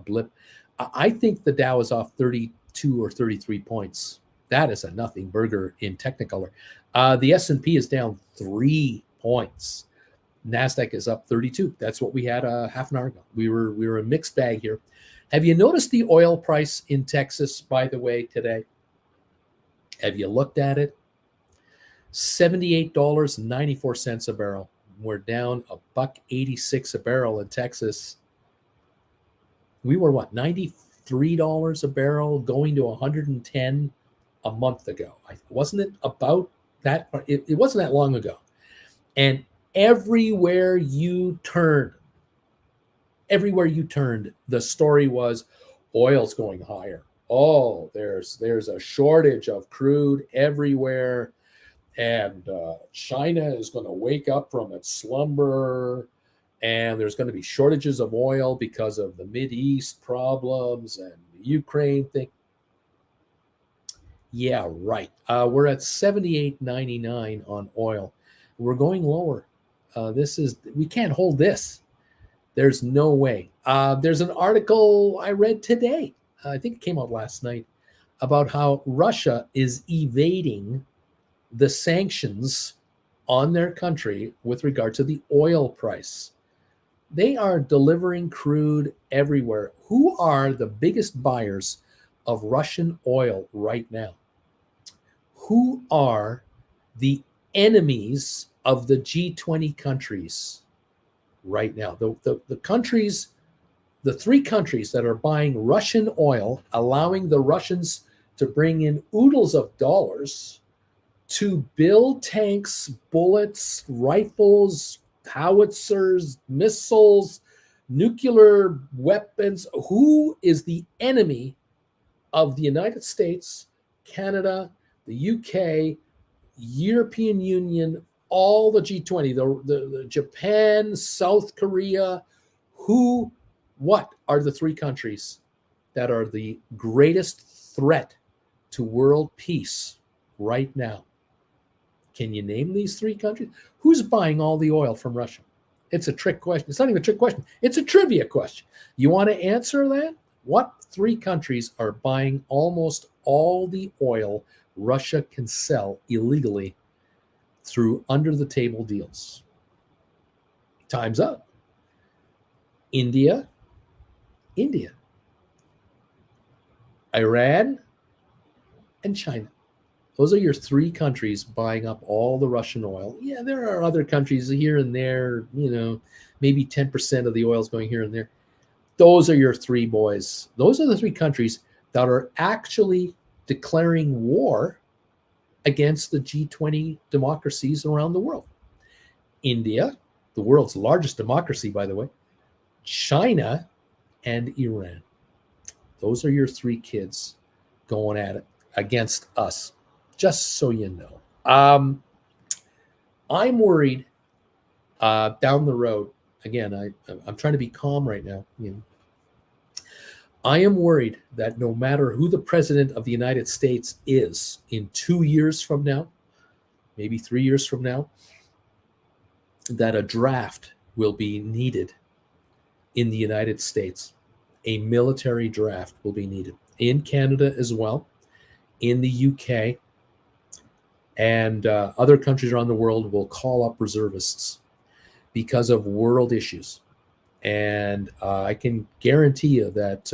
blip? I think the Dow is off 32 or 33 points. That is a nothing burger in Technicolor. The S&P is down 3 points. NASDAQ is up 32. That's what we had half an hour ago. We were a mixed bag here. Have you noticed the oil price in Texas, by the way, today? Have you looked at it? $78.94 a barrel. We're down $1.86 a barrel in Texas. We were what, $93 a barrel, going to 110 a month ago. Wasn't it about that? It wasn't that long ago. And everywhere you turned, the story was oil's going higher. Oh, there's a shortage of crude everywhere. And China is going to wake up from its slumber, and there's going to be shortages of oil because of the Mideast problems and the Ukraine thing. Yeah, right. We're at $78.99 on oil. We're going lower. We can't hold this. There's no way. There's an article I read today, I think it came out last night, about how Russia is evading the sanctions on their country with regard to the oil price. They are delivering crude everywhere. Who are the biggest buyers of Russian oil right now? Who are the enemies of the G20 countries right now? The countries, the three countries that are buying Russian oil, allowing the Russians to bring in oodles of dollars to build tanks, bullets, rifles, howitzers, missiles, nuclear weapons. Who is the enemy of the United States, Canada, the UK, European Union, all the G20, the Japan, South Korea? What are the three countries that are the greatest threat to world peace right now? Can you name these three countries? Who's buying all the oil from Russia? It's a trick question. It's not even a trick question. It's a trivia question. You want to answer that? What three countries are buying almost all the oil Russia can sell illegally through under-the-table deals? Time's up. India, Iran, and China. Those are your three countries buying up all the Russian oil. Yeah, there are other countries here and there, maybe 10% of the oil is going here and there. Those are your three boys. Those are the three countries that are actually declaring war against the G20 democracies around the world. India, the world's largest democracy, by the way, China, and Iran. Those are your three kids going at it against us, just so you know. I'm worried down the road. Again, I'm trying to be calm right now. I am worried that no matter who the president of the United States is in 2 years from now, maybe 3 years from now, that a draft will be needed in the United States. A military draft will be needed in Canada as well, in the UK, and other countries around the world will call up reservists because of world issues. And I can guarantee you that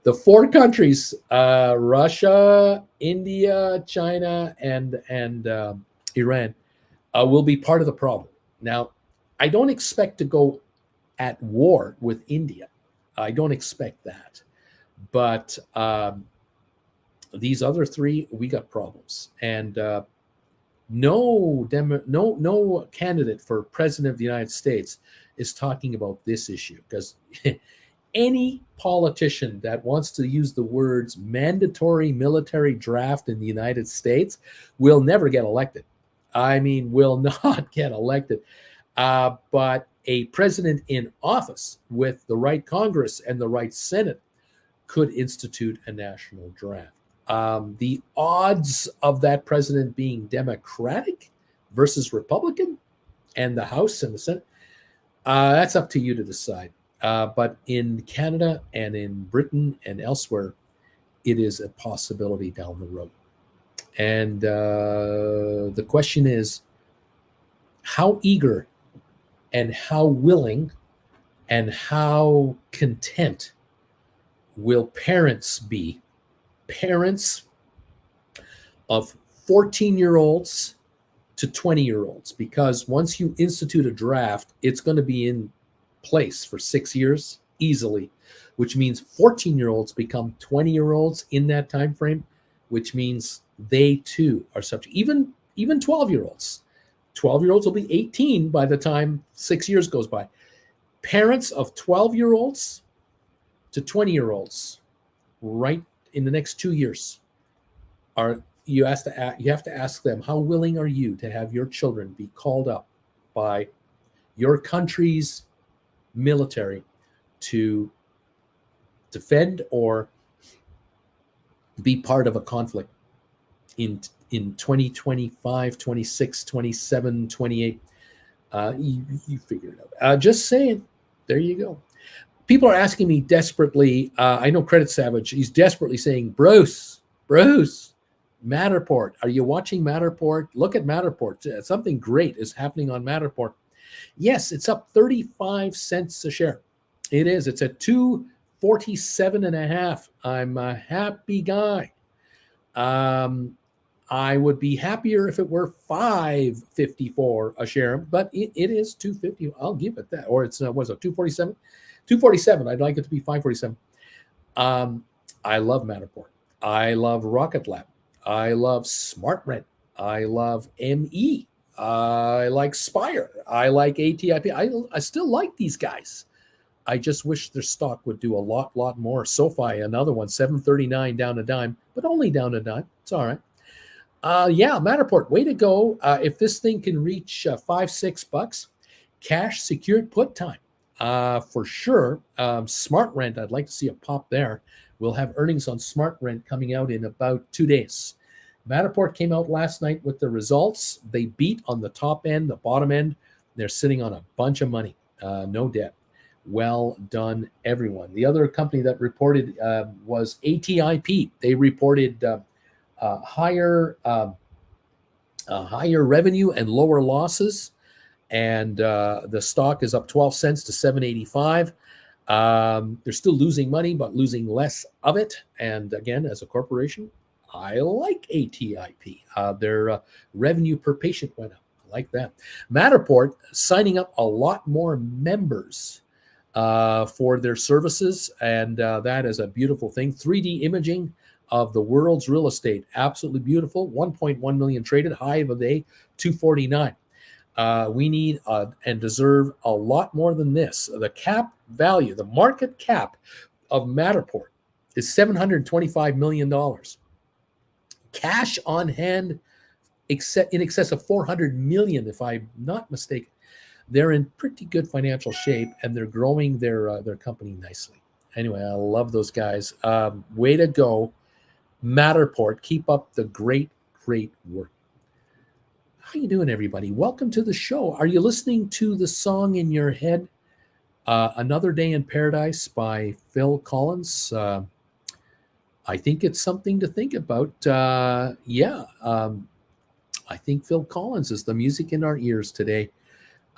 the four countries, Russia, India, China, and Iran, will be part of the problem. Now, I don't expect to go at war with India. I don't expect that. But these other three, we got problems. And no candidate for president of the United States is talking about this issue, because any politician that wants to use the words mandatory military draft in the United States will never get elected. I mean, will not get elected. But a president in office with the right Congress and the right Senate could institute a national draft. The odds of that president being Democratic versus Republican and the House and the Senate, that's up to you to decide. But in Canada and in Britain and elsewhere, it is a possibility down the road. And the question is, how eager and how willing and how content will parents be? Parents of 14-year-olds to 20-year-olds, because once you institute a draft, it's going to be in place for 6 years easily, which means 14-year-olds become 20-year-olds in that time frame, which means they too are subject. Even 12-year-olds. 12-year-olds will be 18 by the time 6 years goes by. Parents of 12-year-olds to 20-year-olds, right in the next 2 years, are you have to ask them, how willing are you to have your children be called up by your country's military to defend or be part of a conflict in 2025, 26, 27, 28. You figure it out. Just saying. There you go. People are asking me desperately. I know Credit Savage. He's desperately saying, Bruce, Matterport. Are you watching Matterport? Look at Matterport. Something great is happening on Matterport. Yes, it's up 35 cents a share. It is. It's at 247.5. I'm a happy guy. I would be happier if it were 554 a share, but it is 250. I'll give it that. Or it's what's it, 247? 247. I'd like it to be 547. I love Matterport. I love Rocket Lab. I love SmartRent. I love ME. I like Spire. I like ATIP. I still like these guys. I just wish their stock would do a lot more. SoFi, another one, 739 down a dime, but only down a dime. It's all right. Yeah, Matterport, way to go. If this thing can reach $5-6, cash secured put time for sure. SmartRent, I'd like to see a pop there. We'll have earnings on SmartRent coming out in about 2 days. Matterport came out last night with the results. They beat on the top end, the bottom end. They're sitting on a bunch of money, no debt. Well done, everyone. The other company that reported was ATIP. They reported higher revenue and lower losses, and the stock is up 12 cents to 7.85. They're still losing money, but losing less of it. And again, as a corporation, I like ATIP. Their revenue per patient went up. I like that. Matterport signing up a lot more members for their services, and that is a beautiful thing. 3D imaging of the world's real estate, absolutely beautiful. 1.1 million traded, high of the day, 249. We need and deserve a lot more than this. The cap value, the market cap of Matterport is $725 million. Cash on hand in excess of 400 million, if I'm not mistaken. They're in pretty good financial shape, and they're growing their company nicely. Anyway, I love those guys. Way to go, Matterport. Keep up the great work. How you doing, everybody? Welcome to the show. Are you listening to the song in your head, Another Day in Paradise by Phil Collins? I think it's something to think about. I think Phil Collins is the music in our ears today.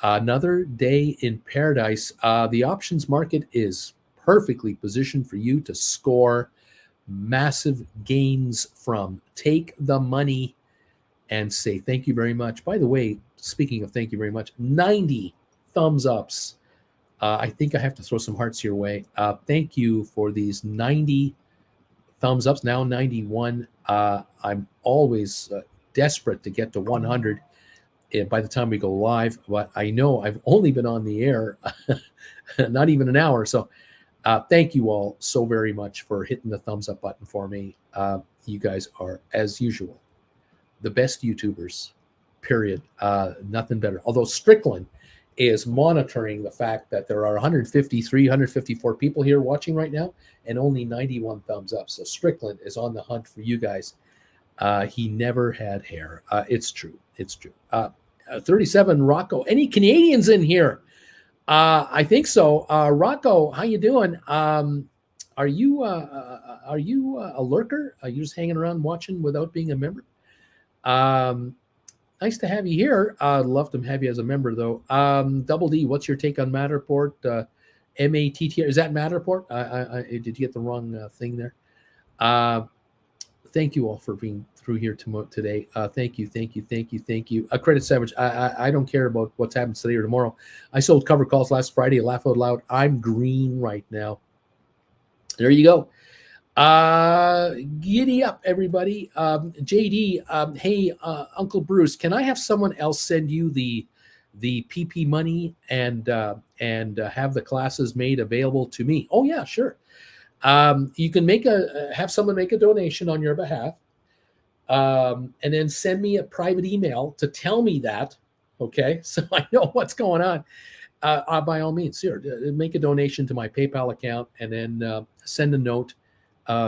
Another Day in Paradise. The options market is perfectly positioned for you to score massive gains from. Take the money and say thank you very much. By the way, speaking of thank you very much, 90 thumbs ups. I think I have to throw some hearts your way. Thank you for these 90 thumbs ups, now 91. I'm always desperate to get to 100 by the time we go live, but I know I've only been on the air not even an hour. So thank you all so very much for hitting the thumbs up button for me. You guys are, as usual, the best YouTubers period. Nothing better. Although Strickland is monitoring the fact that there are 153, 154 people here watching right now and only 91 thumbs up. So Strickland is on the hunt for you guys. He never had hair. It's true. It's true. 37, Rocco. Any Canadians in here? I think so. Rocco, how you doing? Are you a lurker? Are you just hanging around watching without being a member? Nice to have you here. I'd love to have you as a member, though. Double D, what's your take on Matterport? MATT, is that Matterport? Did you get the wrong thing there? Thank you all for being through here today. Thank you. Credit Savage, I don't care about what's happened today or tomorrow. I sold cover calls last Friday. Laugh out loud. I'm green right now. There you go. Giddy up, everybody. JD, hey, Uncle Bruce, can I have someone else send you the PP money and have the classes made available to me? Oh yeah, sure. You can have someone make a donation on your behalf, and then send me a private email to tell me that. Okay, so I know what's going on. By all means, here, make a donation to my PayPal account, and then send a note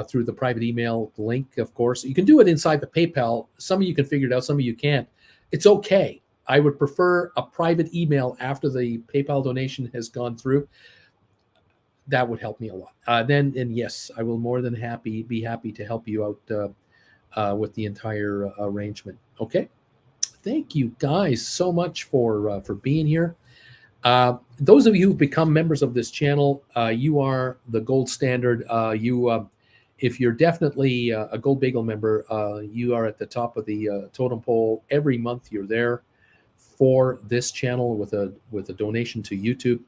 through the private email link. Of course, you can do it inside the PayPal. Some of you can figure it out. Some of you can't. It's okay. I would prefer a private email after the PayPal donation has gone through. That would help me a lot. And yes, I will more than be happy to help you out with the entire arrangement. Okay. Thank you guys so much for being here. Those of you who become members of this channel, you are the gold standard. If you're definitely a Gold Bagel member, you are at the top of the totem pole. Every month you're there for this channel with a donation to YouTube.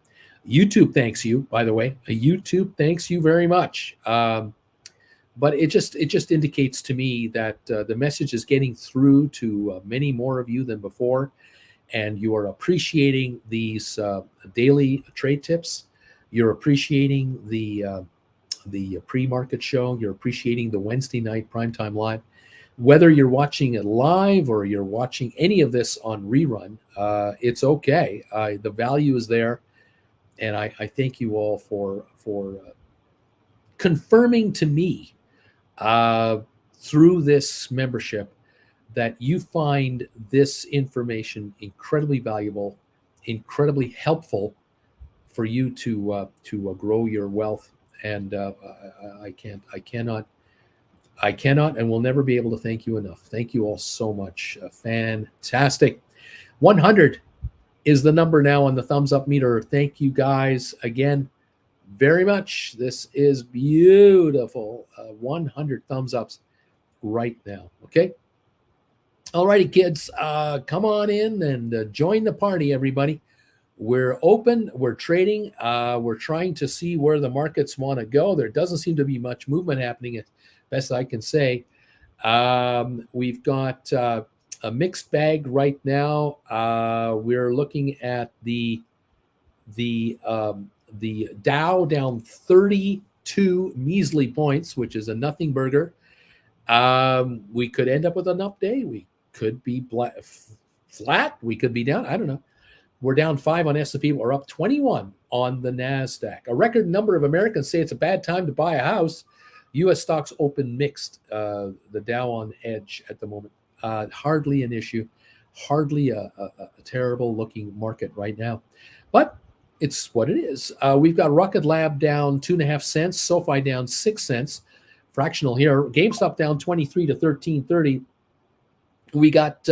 YouTube thanks you, by the way. YouTube thanks you very much. But it just indicates to me that the message is getting through to many more of you than before, and you are appreciating these daily trade tips. You're appreciating the pre-market show. You're appreciating the Wednesday night primetime live. Whether you're watching it live or you're watching any of this on rerun, it's okay. The value is there. And I thank you all for confirming to me through this membership that you find this information incredibly valuable, incredibly helpful for you to grow your wealth. And I cannot and will never be able to thank you enough. Thank you all so much. Fantastic. 100 is the number now on the thumbs up meter. Thank you guys again very much. This is beautiful. 100 thumbs ups right now. Okay. All righty, kids. Come on in and join the party, everybody. We're open. We're trading. We're trying to see where the markets want to go. There doesn't seem to be much movement happening, as best I can say. We've got a mixed bag right now. We're looking at the Dow down 32 measly points, which is a nothing burger. We could end up with an up day. We could be flat. We could be down. I don't know. We're down 5 on S&P. We're up 21 on the NASDAQ. A record number of Americans say it's a bad time to buy a house. U.S. stocks open mixed. The Dow on edge at the moment. Hardly an issue, hardly a terrible looking market right now, but it's what it is. We've got Rocket Lab down 2.5 cents, SoFi down 6 cents, fractional here. GameStop down 23 to 13.30. We got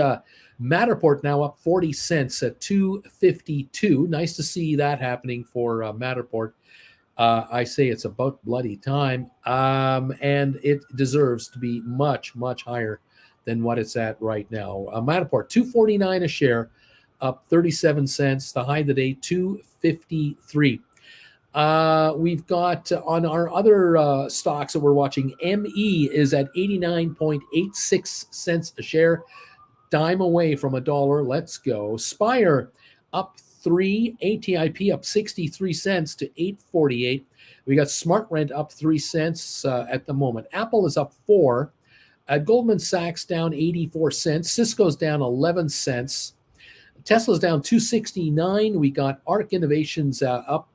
Matterport now up 40 cents at 2.52. Nice to see that happening for Matterport. I say it's about bloody time, and it deserves to be much, much higher than what it's at right now. Matterport, $2.49 a share, up 37 cents. The high of the day, $2.53. We've got on our other stocks that we're watching, ME is at 89.86 cents a share, dime away from $1. Let's go. Spire up 3, ATIP up 63 cents to 8.48. We got SmartRent up 3 cents at the moment. Apple is up 4 Goldman Sachs down 84 cents. Cisco's down 11 cents. Tesla's down 269. We got Arc Innovations up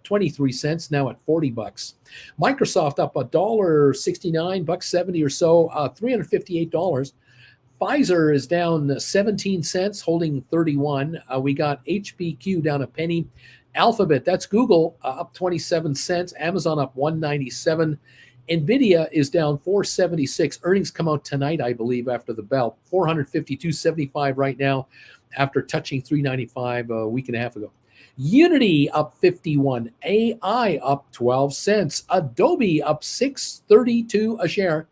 23 cents, now at 40 bucks. Microsoft up $1.69, $1.70 or so, $358. Pfizer is down 17 cents, holding 31. We got HPQ down a penny. Alphabet, that's Google, up 27 cents. Amazon up 197. Nvidia is down 476. Earnings come out tonight, I believe, after the bell. 452.75 right now, after touching 395 a week and a half ago. Unity up 51. AI up 12 cents. Adobe up 632 a share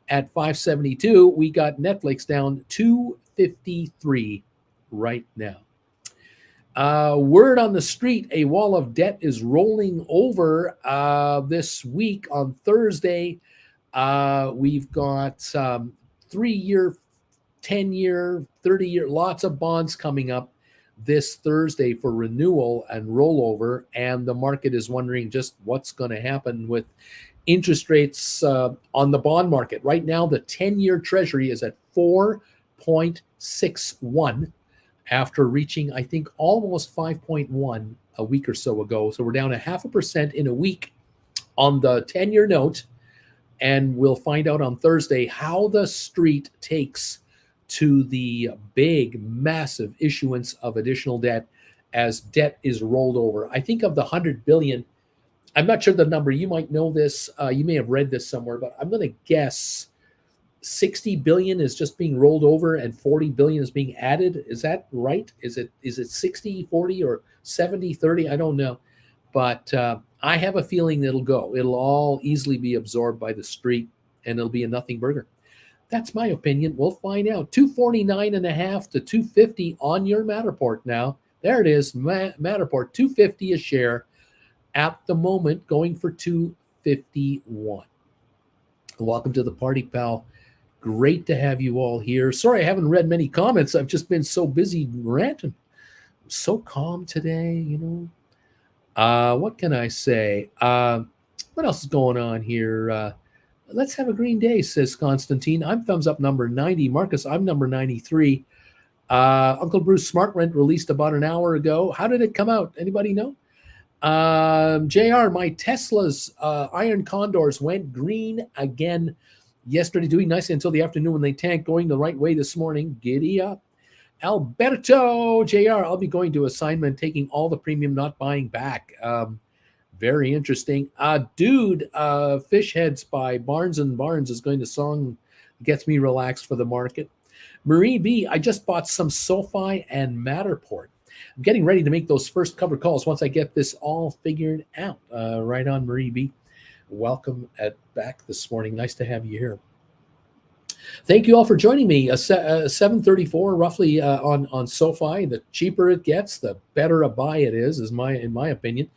at 572. We got Netflix down 253 right now. Word on the street, a wall of debt is rolling over this week on Thursday. We've got 3-year, 10-year, 30-year, lots of bonds coming up this Thursday for renewal and rollover, and the market is wondering just what's going to happen with interest rates on the bond market. Right now, the 10-year Treasury is at 4.61 after reaching, I think, almost 5.1 a week or so ago. So we're down 0.5% in a week on the 10-year note, and we'll find out on Thursday how the street takes to the big, massive issuance of additional debt as debt is rolled over. I think of the 100 billion, I'm not sure the number. You might know this. You may have read this somewhere, but I'm going to guess 60 billion is just being rolled over and 40 billion is being added. Is that right? Is it 60, 40 or 70, 30? I don't know. But I have a feeling it'll go. It'll all easily be absorbed by the street and it'll be a nothing burger. That's my opinion. We'll find out. 249.5 to 250 on your Matterport now. There it is. Matterport, 250 a share at the moment, going for 251. Welcome to the party, pal. Great to have you all here. Sorry, I haven't read many comments. I've just been so busy ranting. I'm so calm today, you know. What can I say? What else is going on here? Let's have a green day, says Constantine. I'm thumbs up number 90. Marcus, I'm number 93. Uncle Bruce Smart Rent released about an hour ago. How did it come out? Anybody know? JR, my Tesla's iron condors went green again yesterday, doing nicely until the afternoon when they tanked, going the right way this morning. Giddy up. Alberto, JR, I'll be going to assignment, taking all the premium, not buying back. Very interesting. Dude, Fish Heads by Barnes & Barnes is going to song Gets Me Relaxed for the Market. Marie B, I just bought some SoFi and Matterport. I'm getting ready to make those first cover calls once I get this all figured out. Right on, Marie B. Welcome back this morning. Nice to have you here. Thank you all for joining me. 734 roughly on SoFi. The cheaper it gets, the better a buy it is in my opinion.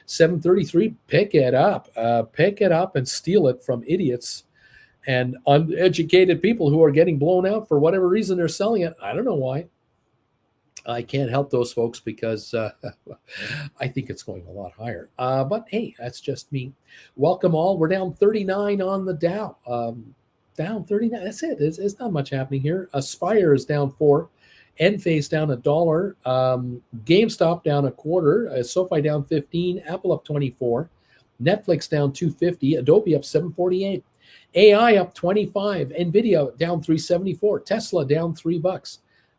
733, pick it up and steal it from idiots and uneducated people who are getting blown out for whatever reason they're selling it. I don't know why. I can't help those folks because I think it's going a lot higher. But hey, that's just me. Welcome all. We're down 39 on the Dow. Down 39. That's it. It's not much happening here. Aspire is down 4. Enphase down $1. GameStop down $0.25. SoFi down 15. Apple up 24. Netflix down 250. Adobe up 748. AI up 25. Nvidia down 374. Tesla down $3.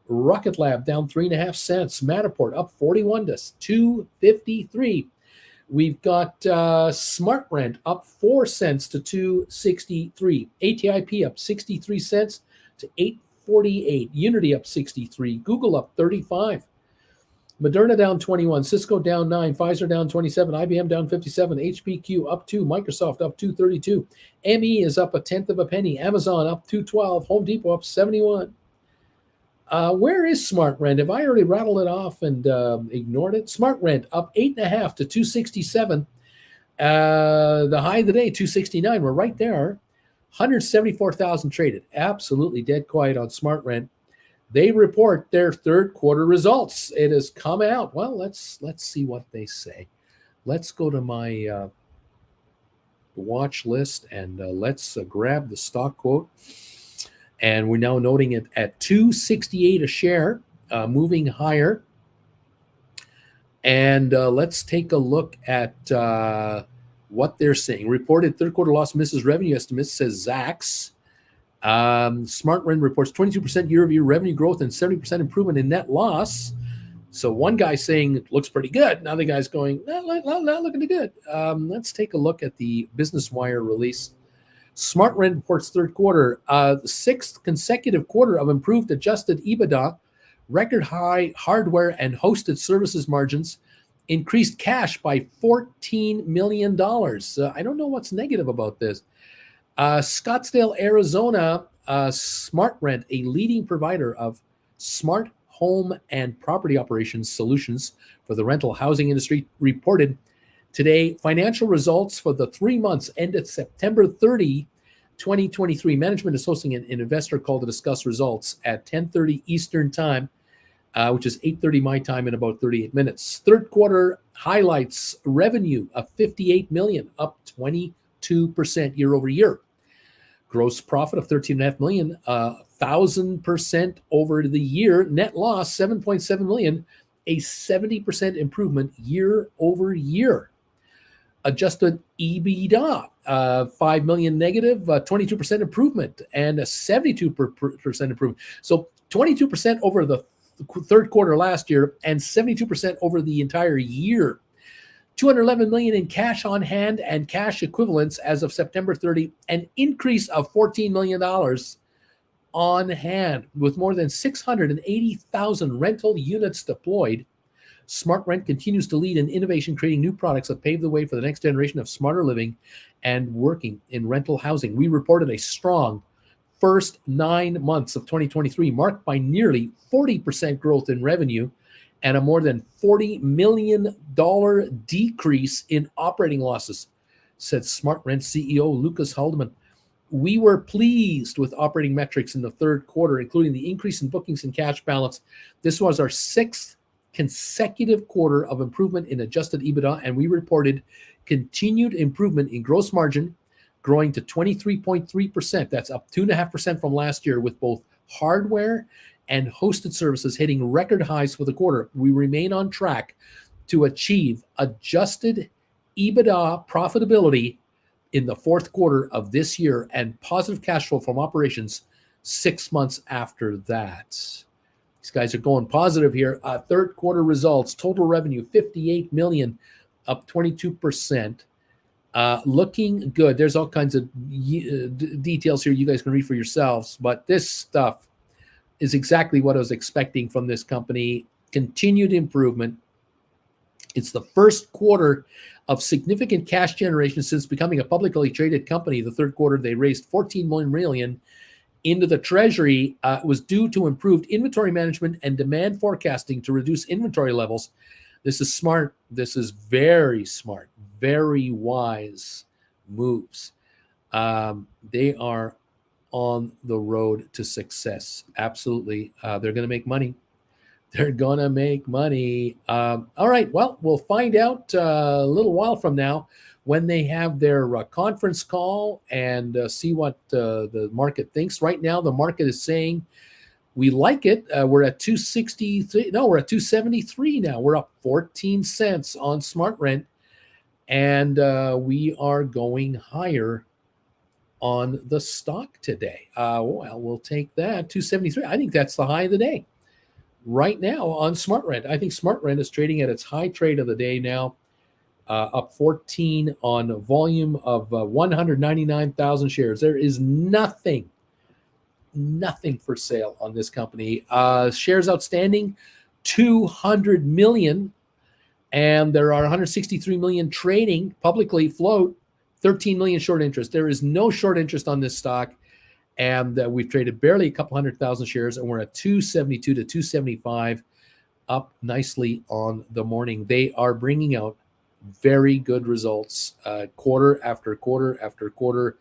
Rocket Lab down 3.5 cents. Matterport up 41 to 253. We've got Smart Rent up 4 cents to 263. ATIP up 63 cents to 848. Unity up 63. Google up 35. Moderna down 21. Cisco down 9. Pfizer down 27. IBM down 57. HPQ up 2. Microsoft up 232. ME is up 1/10 of a penny. Amazon up 212. Home Depot up 71. Where is Smart Rent? Have I already rattled it off and ignored it? Smart Rent up 8.5 to 267. The high of the day, 269. We're right there. 174,000 traded. Absolutely dead quiet on Smart Rent. They report their third quarter results. It has come out. Well, let's see what they say. Let's go to my watch list and let's grab the stock quote. And we're now noting it at $2.68 a share, moving higher. And let's take a look at what they're saying. Reported third quarter loss misses revenue estimates, says Zacks. SmartRent reports 22% year-over-year revenue growth and 70% improvement in net loss. So one guy's saying it looks pretty good. Another guy's going, not looking too good. Let's take a look at the Business Wire release. SmartRent reports third quarter, the sixth consecutive quarter of improved adjusted EBITDA, record high hardware and hosted services margins, increased cash by $14 million. I don't know what's negative about this. Scottsdale, Arizona, SmartRent, a leading provider of smart home and property operations solutions for the rental housing industry, reported today financial results for the 3 months ended September 30, 2023. Management is hosting an investor call to discuss results at 10:30 Eastern Time, which is 8:30 my time in about 38 minutes. Third quarter highlights: revenue of $58 million, up 22% year over year. Gross profit of $13.5 million, 1,000% over the year. Net loss $7.7 million, a 70% improvement year over year. Adjusted EBITDA, $5 million negative, 22% improvement, and a 72% improvement. So 22% over the third quarter last year and 72% over the entire year. $211 million in cash on hand and cash equivalents as of September 30, an increase of $14 million on hand, with more than 680,000 rental units deployed. SmartRent continues to lead in innovation, creating new products that pave the way for the next generation of smarter living and working in rental housing. We reported a strong first 9 months of 2023, marked by nearly 40% growth in revenue and a more than $40 million decrease in operating losses, said SmartRent CEO Lucas Haldeman. We were pleased with operating metrics in the third quarter, including the increase in bookings and cash balance. This was our sixth consecutive quarter of improvement in adjusted EBITDA, and we reported continued improvement in gross margin, growing to 23.3%. That's up 2.5% from last year, with both hardware and hosted services hitting record highs for the quarter. We remain on track to achieve adjusted EBITDA profitability in the fourth quarter of this year and positive cash flow from operations 6 months after that. These guys are going positive here. Third quarter results: total revenue $58 million, up 22%. Looking good. There's all kinds of details here you guys can read for yourselves, but this stuff is exactly what I was expecting from this company. Continued improvement. It's the first quarter of significant cash generation since becoming a publicly traded company. The third quarter, they raised $14 million into the treasury. Was due to improved inventory management and demand forecasting to reduce inventory levels. This is smart. This is very smart, very wise moves. They are on the road to success. Absolutely. They're going to make money. They're going to make money. All right. Well, we'll find out a little while from now when they have their conference call and see what the market thinks. Right now, the market is saying we like it. We're at 263. No, we're at 273 now. We're up 14 cents on SmartRent, and we are going higher on the stock today. Well, we'll take that. 273. I think that's the high of the day right now on SmartRent. I think SmartRent is trading at its high trade of the day now, up 14 on a volume of 199,000 shares. There is nothing for sale on this company. Shares outstanding 200 million, and there are 163 million trading publicly float. 13 million short interest. There is no short interest on this stock, and we've traded barely a couple 100,000 shares, and we're at 272 to 275, up nicely on the morning. They are bringing out very good results, quarter after quarter after quarter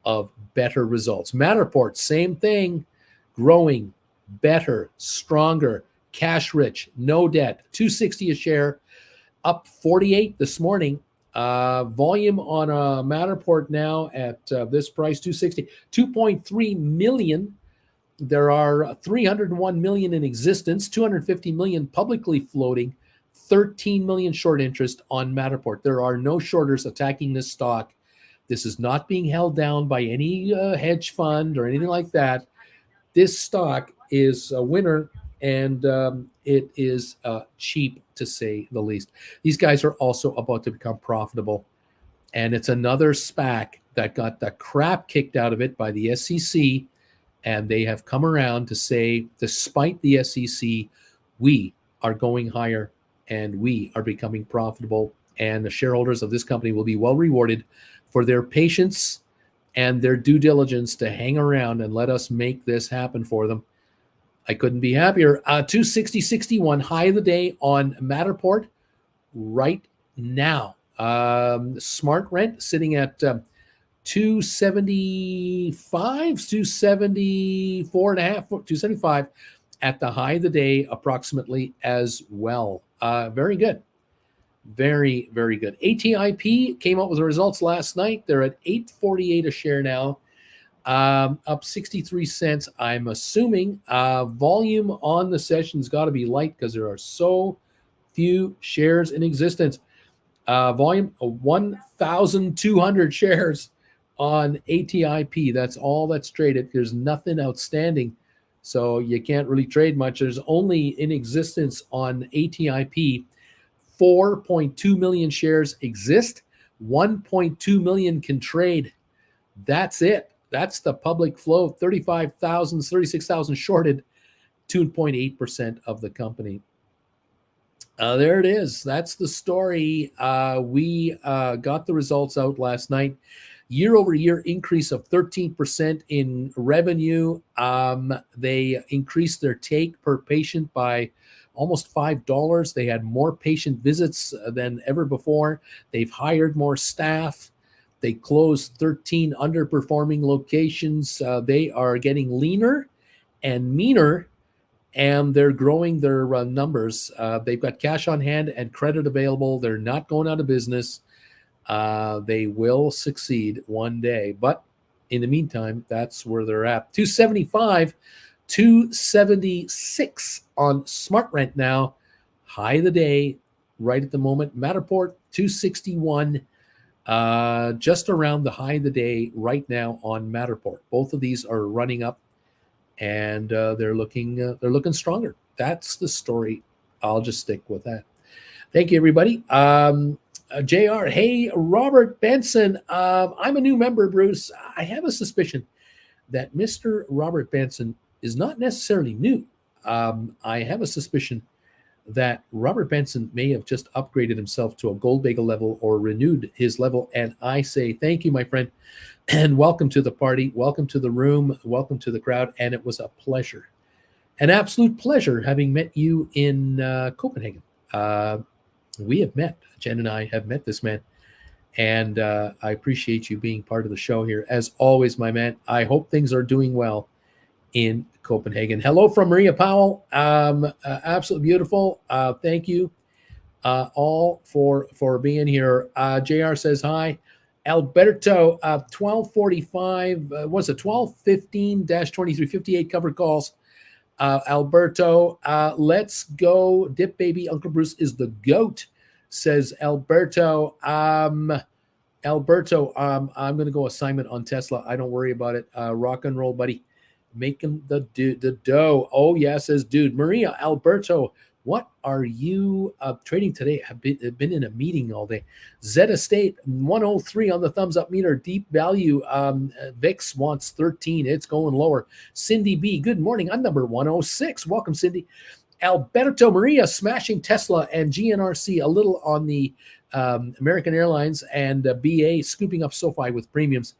of better results. Matterport, same thing, growing, better, stronger, cash rich, no debt, 260 a share, up 48 this morning. Volume on a Matterport now at this price, 260, 2.3 million There are 301 million in existence, 250 million publicly floating, 13 million short interest on Matterport. There are no shorters attacking this stock. This is not being held down by any hedge fund or anything like that. This stock is a winner, and it is cheap, to say the least. These guys are also about to become profitable, and it's another SPAC that got the crap kicked out of it by the SEC, and they have come around to say, despite the SEC, we are going higher and we are becoming profitable, and the shareholders of this company will be well rewarded for their patience and their due diligence to hang around and let us make this happen for them. I couldn't be happier. 260.61 high of the day on Matterport right now. Smart Rent sitting at 275, 274 and a half, 275 at the high of the day approximately as well. Very good. Very, very good. ATIP came out with the results last night. They're at $8.48 a share now, up 63 cents. I'm assuming volume on the session's got to be light because there are so few shares in existence. Volume of 1,200 shares on ATIP. That's all that's traded. There's nothing outstanding, so you can't really trade much. There's only in existence on ATIP 4.2 million shares exist. 1.2 million can trade. That's it. That's the public flow. 35,000, 36,000 shorted, 2.8% of the company. There it is. That's the story. We got the results out last night. Year-over-year increase of 13% in revenue. They increased their take per patient by almost $5. They had more patient visits than ever before. They've hired more staff. They closed 13 underperforming locations. They are getting leaner and meaner, and they're growing their numbers. They've got cash on hand and credit available. They're not going out of business. They will succeed one day. But in the meantime, that's where they're at. 275, 276 on Smart Rent now. High of the day right at the moment. Matterport, 261. Just around the high of the day right now on Matterport. Both of these are running up, and they're looking stronger. That's the story. I'll just stick with that. Thank you, everybody. JR, hey, Robert Benson. I'm a new member, Bruce. I have a suspicion that Mr. Robert Benson is not necessarily new. I have a suspicion that Robert Benson may have just upgraded himself to a gold bagel level or renewed his level. And I say thank you, my friend, and welcome to the party. Welcome to the room. Welcome to the crowd. And it was a pleasure, an absolute pleasure, having met you in Copenhagen. We have met. Jen and I have met this man. And I appreciate you being part of the show here. As always, my man, I hope things are doing well in Copenhagen. Hello from Maria Powell. Absolutely beautiful. Thank you all for being here. JR says hi. Alberto, 1245, what's it, 1215-2358 covered calls. Alberto, let's go. Dip baby, Uncle Bruce is the GOAT, says Alberto. Alberto, I'm going to go assignment on Tesla. I don't worry about it. Rock and roll, buddy. Making the dough. Oh, yeah, says dude. Maria, Alberto, what are you trading today? I've been in a meeting all day. Zeta State, 103 on the thumbs up meter. Deep value. VIX wants 13. It's going lower. Cindy B, good morning. I'm number 106. Welcome, Cindy. Alberto Maria, smashing Tesla and GNRC a little on the American Airlines, and BA scooping up SoFi with premiums.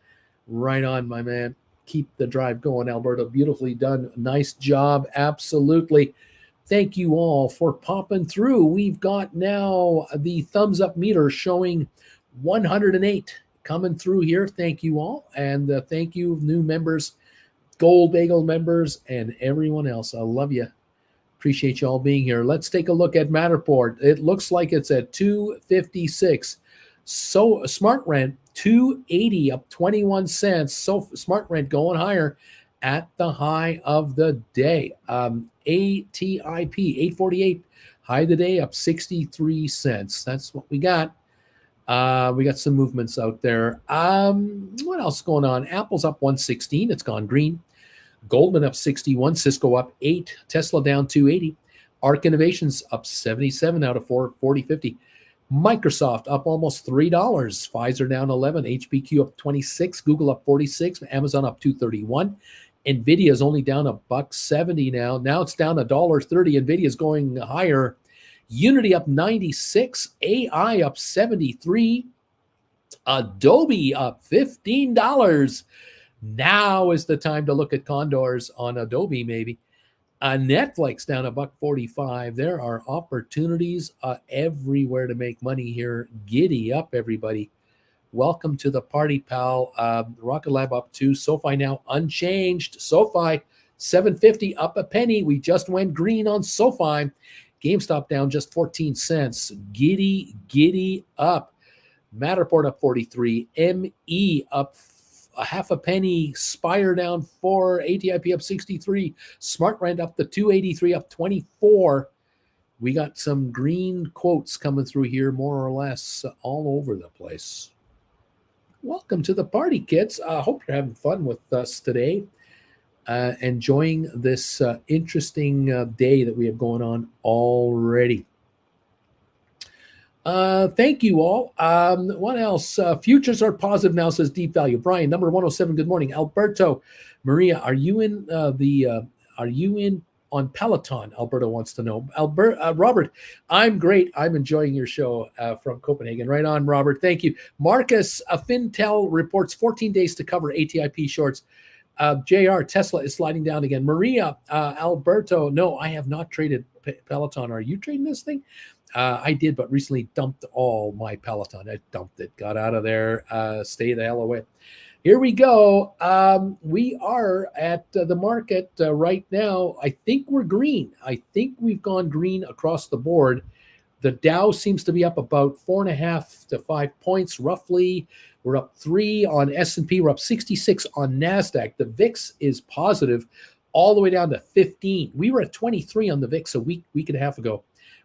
Right on, my man. Keep the drive going, Alberto. Beautifully done. Nice job. Absolutely. Thank you all for popping through. We've got now the thumbs up meter showing 108 coming through here. Thank you all. And thank you, new members, Gold Bagel members, and everyone else. I love you. Appreciate you all being here. Let's take a look at Matterport. It looks like it's at 256. So Smart Rent, 280, up 21 cents. So Smart Rent going higher. at the high of the day. ATIP 848, high of the day up 63 cents. That's what we got. We got some movements out there. What else going on? Apple's up 116. It's gone green. Goldman up 61. Cisco up 8. Tesla down 280. Arc Innovations up 77 out of 440.50. Microsoft up almost $3. Pfizer down 11. HPQ up 26. Google up 46. Amazon up 231. Nvidia is only down $1.70 now. Now it's down $1.30. Nvidia is going higher. Unity up 96. AI up 73. Adobe up $15. Now is the time to look at condors on Adobe, maybe. Netflix down $1.45. There are opportunities everywhere to make money here. Giddy up, everybody. Welcome to the party, pal. Rocket Lab up 2. SoFi now unchanged. SoFi $7.50 up a penny. We just went green on SoFi. GameStop down just 14 cents. Giddy up. Matterport up 43. ME up a half a penny. Spire down 4. ATIP up 63. SmartRent up to 283, up 24. We got some green quotes coming through here, more or less all over the place. Welcome to the party, kids. I hope you're having fun with us today. Enjoying this interesting day that we have going on already. Thank you all. What else? Futures are positive now, says Deep Value. Brian, number 107. Good morning. Alberto, Maria, are you in on Peloton? Alberto wants to know. Robert, I'm great. I'm enjoying your show from Copenhagen. Right on, Robert. Thank you. Marcus, Fintel reports 14 days to cover ATIP shorts. JR, Tesla is sliding down again. Maria, Alberto, no, I have not traded Peloton. Are you trading this thing? I did, but recently dumped all my Peloton. I dumped it, got out of there, stay the hell away. Here we go. We are at the market right now. I think we're green. I think we've gone green across the board. The Dow seems to be up about 4.5 to 5 points, roughly. We're up 3 on S&P. We're up 66 on NASDAQ. The VIX is positive all the way down to 15. We were at 23 on the VIX a week and a half ago.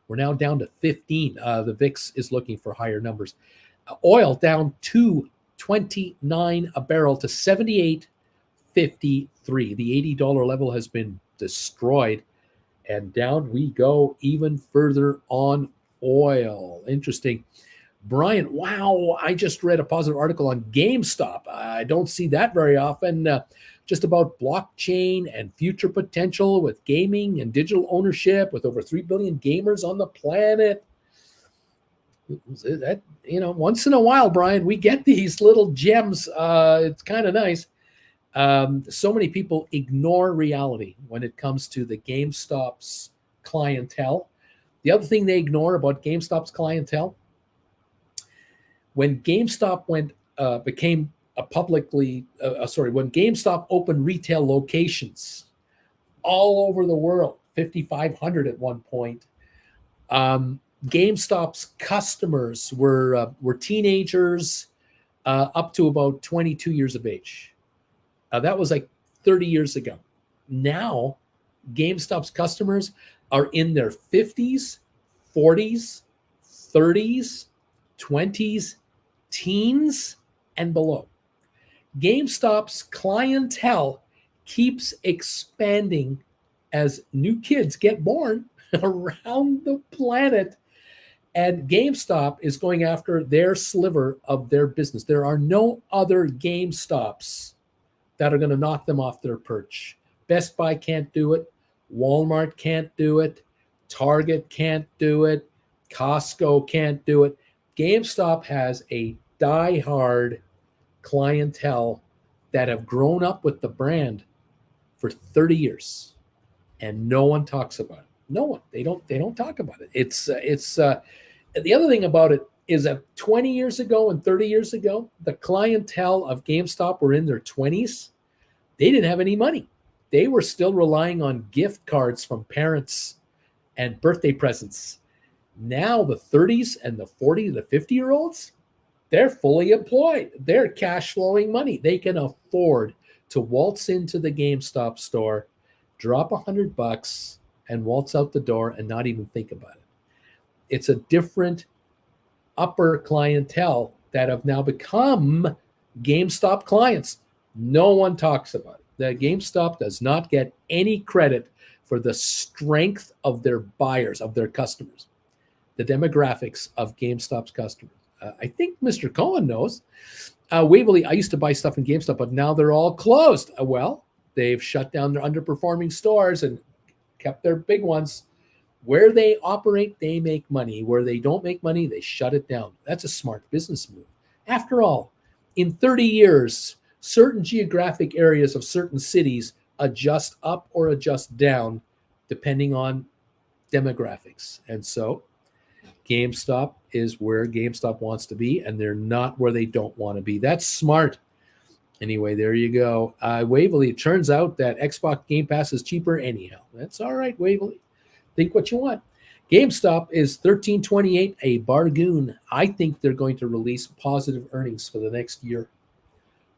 We're now down to 15. The VIX is looking for higher numbers. Oil down $2.29 a barrel to 78.53. The $80 level has been destroyed. And down we go even further on oil. Interesting. Brian, wow, I just read a positive article on GameStop. I don't see that very often. Just about blockchain and future potential with gaming and digital ownership with over 3 billion gamers on the planet. That, once in a while, Brian, we get these little gems. It's kind of nice. So many people ignore reality when it comes to the GameStop's clientele. The other thing they ignore about GameStop's clientele, when GameStop became when GameStop opened retail locations all over the world, 5,500 at one point, GameStop's customers were teenagers up to about 22 years of age. That was like 30 years ago. Now, GameStop's customers are in their 50s, 40s, 30s, 20s, teens, and below. GameStop's clientele keeps expanding as new kids get born around the planet. And GameStop is going after their sliver of their business. There are no other GameStops that are going to knock them off their perch. Best Buy can't do it. Walmart can't do it. Target can't do it. Costco can't do it. GameStop has a diehard clientele that have grown up with the brand for 30 years, and no one talks about it. No one. They don't talk about it. It's the other thing about it is that 20 years ago and 30 years ago, the clientele of GameStop were in their 20s. They didn't have any money. They were still relying on gift cards from parents and birthday presents. Now the 30s and the 40 to the 50-year-olds, they're fully employed. They're cash flowing money. They can afford to waltz into the GameStop store, drop $100 and waltz out the door and not even think about it. It's a different upper clientele that have now become GameStop clients. No one talks about it. The GameStop does not get any credit for the strength of their buyers, of their customers, the demographics of GameStop's customers. I think Mr. Cohen knows. Waverly, I used to buy stuff in GameStop, but now they're all closed. Well, they've shut down their underperforming stores and kept their big ones. Where they operate, they make money. Where they don't make money, they shut it down. That's a smart business move. After all, in 30 years, certain geographic areas of certain cities adjust up or adjust down depending on demographics. And so GameStop is where GameStop wants to be, and they're not where they don't want to be. That's smart. Anyway, there you go. Waverly, it turns out that Xbox Game Pass is cheaper anyhow. That's all right, Waverly. Think what you want. GameStop is $13.28, a bargain. I think they're going to release positive earnings for the next year.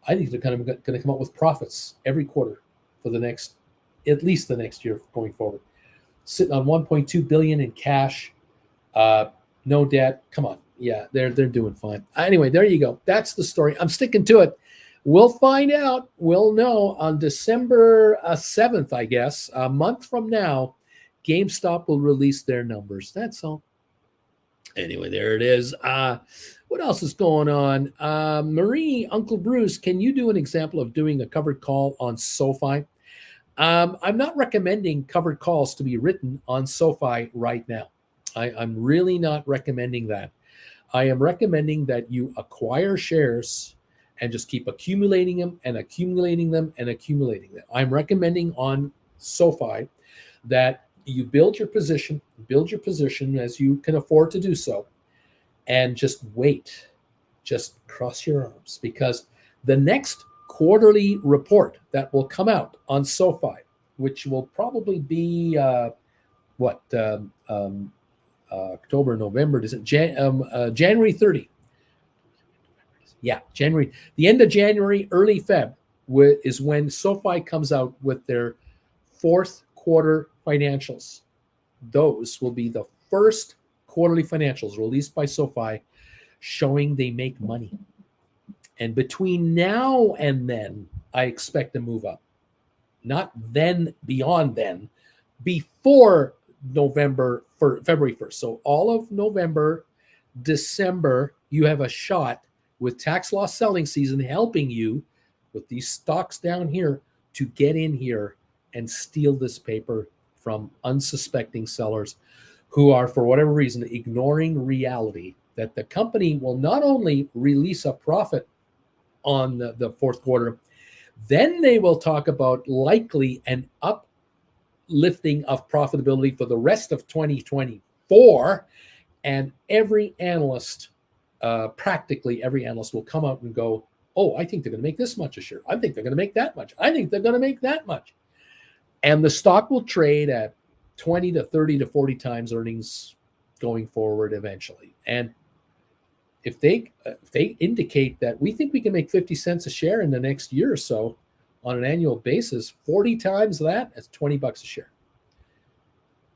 I think they're going to come up with profits every quarter for at least the next year going forward. Sitting on $1.2 billion in cash, no debt. Come on, yeah, they're doing fine. Anyway, there you go. That's the story. I'm sticking to it. We'll find out. We'll know on December 7th, I guess, a month from now. GameStop will release their numbers. That's all. Anyway, there it is. What else is going on? Marie, Uncle Bruce, can you do an example of doing a covered call on SoFi? I'm not recommending covered calls to be written on SoFi right now. I'm really not recommending that. I am recommending that you acquire shares and just keep accumulating them and accumulating them and accumulating them. I'm recommending on SoFi that you build your position as you can afford to do so, and just wait. Just cross your arms, because the next quarterly report that will come out on SoFi, which will probably be October, November, January 30. Yeah, January. The end of January, early Feb is when SoFi comes out with their fourth quarter financials. Those will be the first quarterly financials released by SoFi showing they make money. And between now and then, I expect to move up. Not then, beyond then, before February 1st. So all of November, December, you have a shot with tax loss selling season helping you with these stocks down here to get in here and steal this paper from unsuspecting sellers who are, for whatever reason, ignoring reality that the company will not only release a profit on the fourth quarter, then they will talk about likely an uplifting of profitability for the rest of 2024. And every analyst, practically every analyst, will come out and go, oh, I think they're going to make this much a share. I think they're going to make that much. I think they're going to make that much. And the stock will trade at 20 to 30 to 40 times earnings going forward eventually. And if they indicate that we think we can make 50 cents a share in the next year or so on an annual basis, 40 times that, that's $20 a share.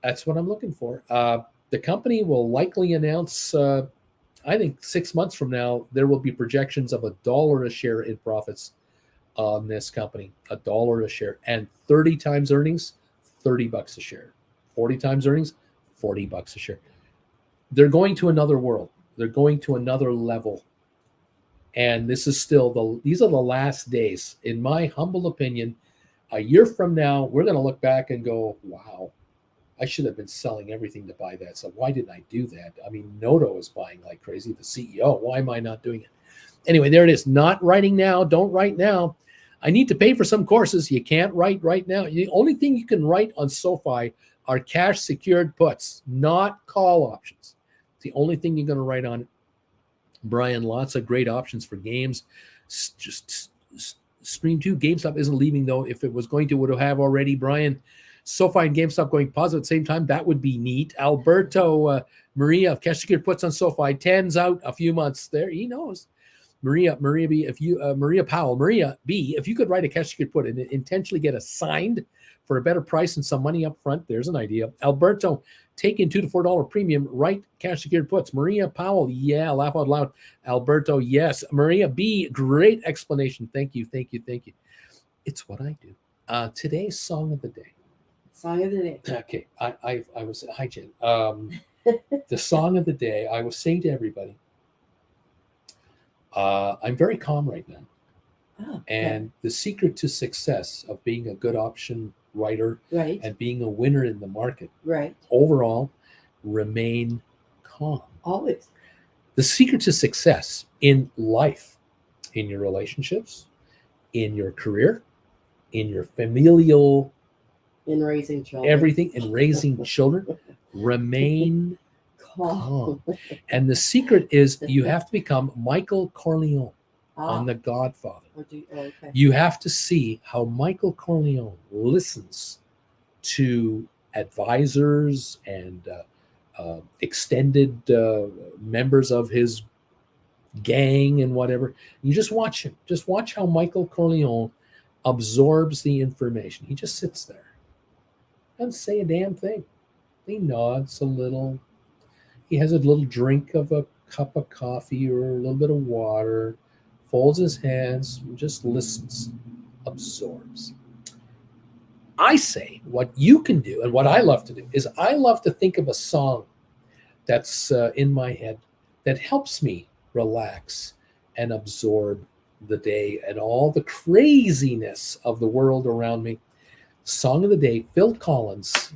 That's what I'm looking for. The company will likely announce, I think 6 months from now, there will be projections of $1 a share in profits on this company, $1 a share, and 30 times earnings, $30 a share, 40 times earnings, $40 a share. They're going to another world. They're going to another level. And this is still these are the last days. In my humble opinion, a year from now, we're going to look back and go, wow, I should have been selling everything to buy that. So why didn't I do that? I mean, Noto is buying like crazy, the CEO. Why am I not doing it? Anyway, there it is. Not writing now. Don't write now. I need to pay for some courses. You can't write right now. The only thing you can write on SoFi are cash secured puts, not call options. It's the only thing you're going to write on it. Brian, lots of great options for games. Just Stream 2. GameStop isn't leaving, though. If it was going to, would have already. Brian, SoFi and GameStop going positive at the same time. That would be neat. Alberto Maria, cash secured puts on SoFi. 10's out a few months there. He knows. Maria B, if you Maria Powell, Maria B, if you could write a cash you could put and intentionally get assigned for a better price and some money up front, there's an idea. Alberto, take in $2 to $4 premium, write cash secured puts. Maria Powell, yeah, laugh out loud. Alberto, yes. Maria B, great explanation. Thank you. It's what I do. Today's song of the day. Song of the day. Okay, I was hi Jen. The song of the day. I was saying to everybody, I'm very calm right now. Oh, And the secret to success of being a good option writer right. and being a winner in the market Right. overall, remain calm. Always. The secret to success in life, in your relationships, in your career, in your familial, in raising children, everything, in raising children, remain calm. And the secret is you have to become Michael Corleone on The Godfather. Okay. You have to see how Michael Corleone listens to advisors and extended members of his gang and whatever. You just watch him. Just watch how Michael Corleone absorbs the information. He just sits there. Doesn't say a damn thing. He nods a little. He has a little drink of a cup of coffee or a little bit of water, folds his hands, just listens, absorbs. I say what you can do, and what I love to do, is I love to think of a song that's in my head that helps me relax and absorb the day and all the craziness of the world around me. Song of the day, Phil Collins,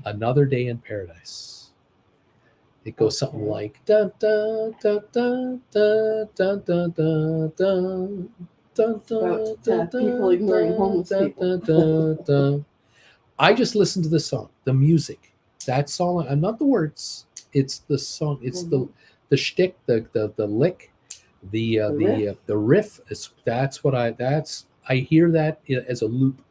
Another Day in Paradise. It goes something like dun dun dun dun dun dun dun dun dun dun dun. People ignoring homeless people. I just listen to the song, the music. That song, and not the words. It's the song. It's the shtick, the lick, the riff. That's what I hear that as a loop.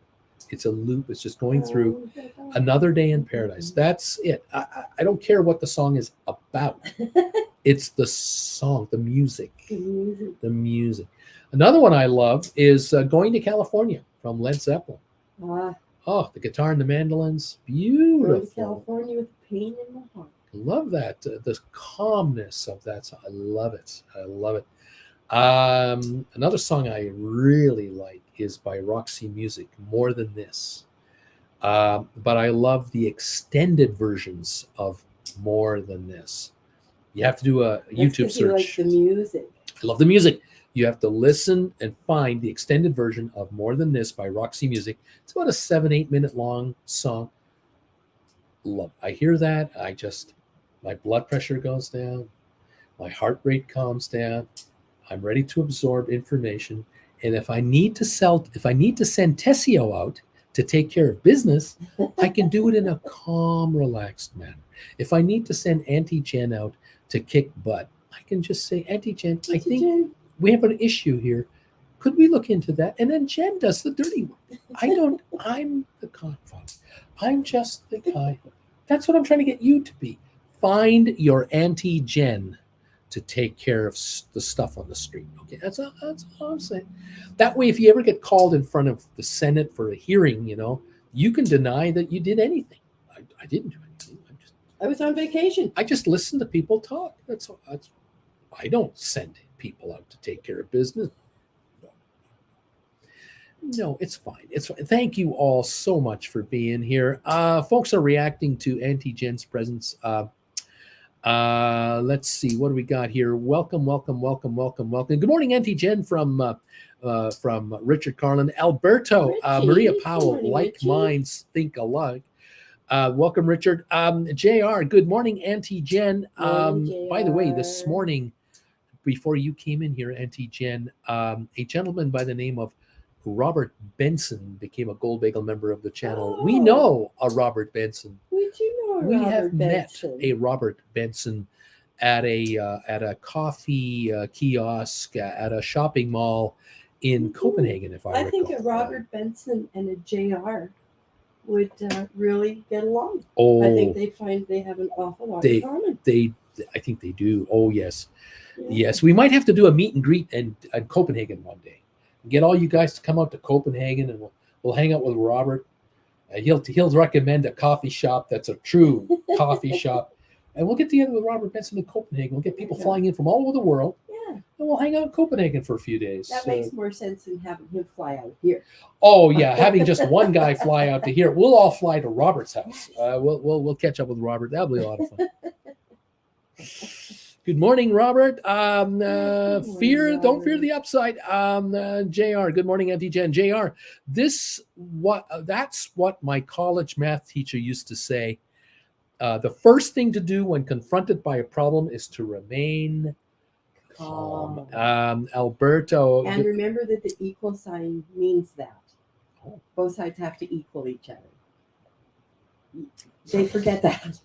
It's a loop. It's just going through Another Day in Paradise. That's it. I don't care what the song is about. It's the song, the music. The music. Another one I love is Going to California from Led Zeppelin. Oh, the guitar and the mandolins. Beautiful. Going to California with pain in my heart. Love that. The calmness of that song. I love it. Another song I really like is by Roxy Music, More Than This. But I love the extended versions of More Than This. You have to do a YouTube search. You like the music. I love the music. You have to listen and find the extended version of More Than This by Roxy Music. It's about a 7-8 minute long song. Love. I hear that. My blood pressure goes down. My heart rate calms down. I'm ready to absorb information. And if I need to send Tessio out to take care of business, I can do it in a calm, relaxed manner. If I need to send Auntie Jen out to kick butt, I can just say, Auntie Jen, I think we have an issue here. Could we look into that? And then Jen does the dirty work. I'm the godfather. I'm just the guy. That's what I'm trying to get you to be. Find your Auntie Jen to take care of the stuff on the street. Okay, that's all I'm saying. That way, if you ever get called in front of the Senate for a hearing, you can deny that you did anything. I didn't do anything. I was on vacation. I just listened to people talk. That's I don't send people out to take care of business. No, it's fine. It's fine. Thank you all so much for being here. Folks are reacting to Auntie Jen's presence. Let's see, what do we got here? Welcome. Good morning, Auntie Jen from Richard Carlin. Alberto, Richie, Maria Powell, morning, like Richie. minds think alike. Welcome, Richard. JR, good morning, Auntie Jen. By the way, this morning, before you came in here, Auntie Jen, a gentleman by the name of Robert Benson became a Gold Bagel member of the channel. We know a Robert Benson. We do know We Robert have Benson. met a Robert Benson at a coffee kiosk at a shopping mall in Copenhagen, if I recall. I think a Robert Benson and a JR would really get along. Oh, I think they have an awful lot in common. They I think they do. Oh yes, yes. We might have to do a meet and greet in Copenhagen one day. Get all you guys to come out to Copenhagen, and we'll hang out with Robert. He'll recommend a coffee shop that's a true coffee shop, and we'll get together with Robert Benson in Copenhagen. We'll get people flying in from all over the world, Yeah. and we'll hang out in Copenhagen for a few days. That makes more sense than having him fly out here. Oh yeah, having just one guy fly out to here, we'll all fly to Robert's house. We'll catch up with Robert. That'll be a lot of fun. Good morning, Robert. morning, Don't Robert. fear the upside. Jr. Good morning, Auntie Jen. Jr. That's what my college math teacher used to say. The first thing to do when confronted by a problem is to remain calm. Alberto. And remember that the equal sign means that. Oh. Both sides have to equal each other. They forget that.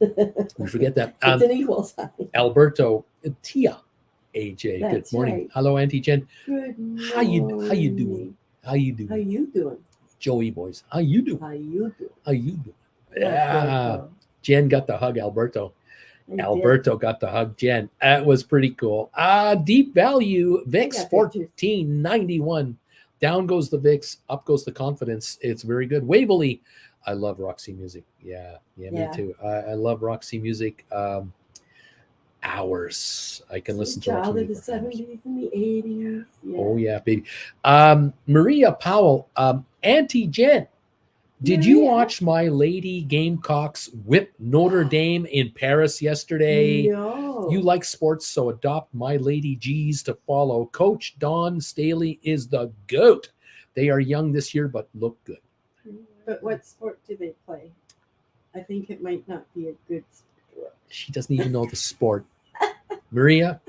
We forget that. It's an equal sign. Alberto, Tia, AJ. That's Good morning. right. Hello, Auntie Jen. Good morning. How you doing? How you doing? How you doing? Joey boys. How you doing? How you doing? How you doing? That's Yeah. good, Jen got the hug, Alberto. I did. Alberto got the hug, Jen. That was pretty cool. Deep value, VIX I got pictures. 1491. Down goes the VIX, up goes the confidence. It's very good. Waverly, I love Roxy music. Yeah, me Yeah. too. I love Roxy music. Hours. I can listen to Roxy Child of the music for hours. 70s and the 80s. Yeah. Oh yeah, baby. Maria Powell, Auntie Jen, did you Maria? watch my Lady Gamecocks whip Notre Dame in Paris yesterday? No. You like sports, so adopt my Lady G's to follow. Coach Don Staley is the GOAT. They are young this year, but look good. But what sport do they play? I think it might not be a good sport. She doesn't even know the sport. Maria,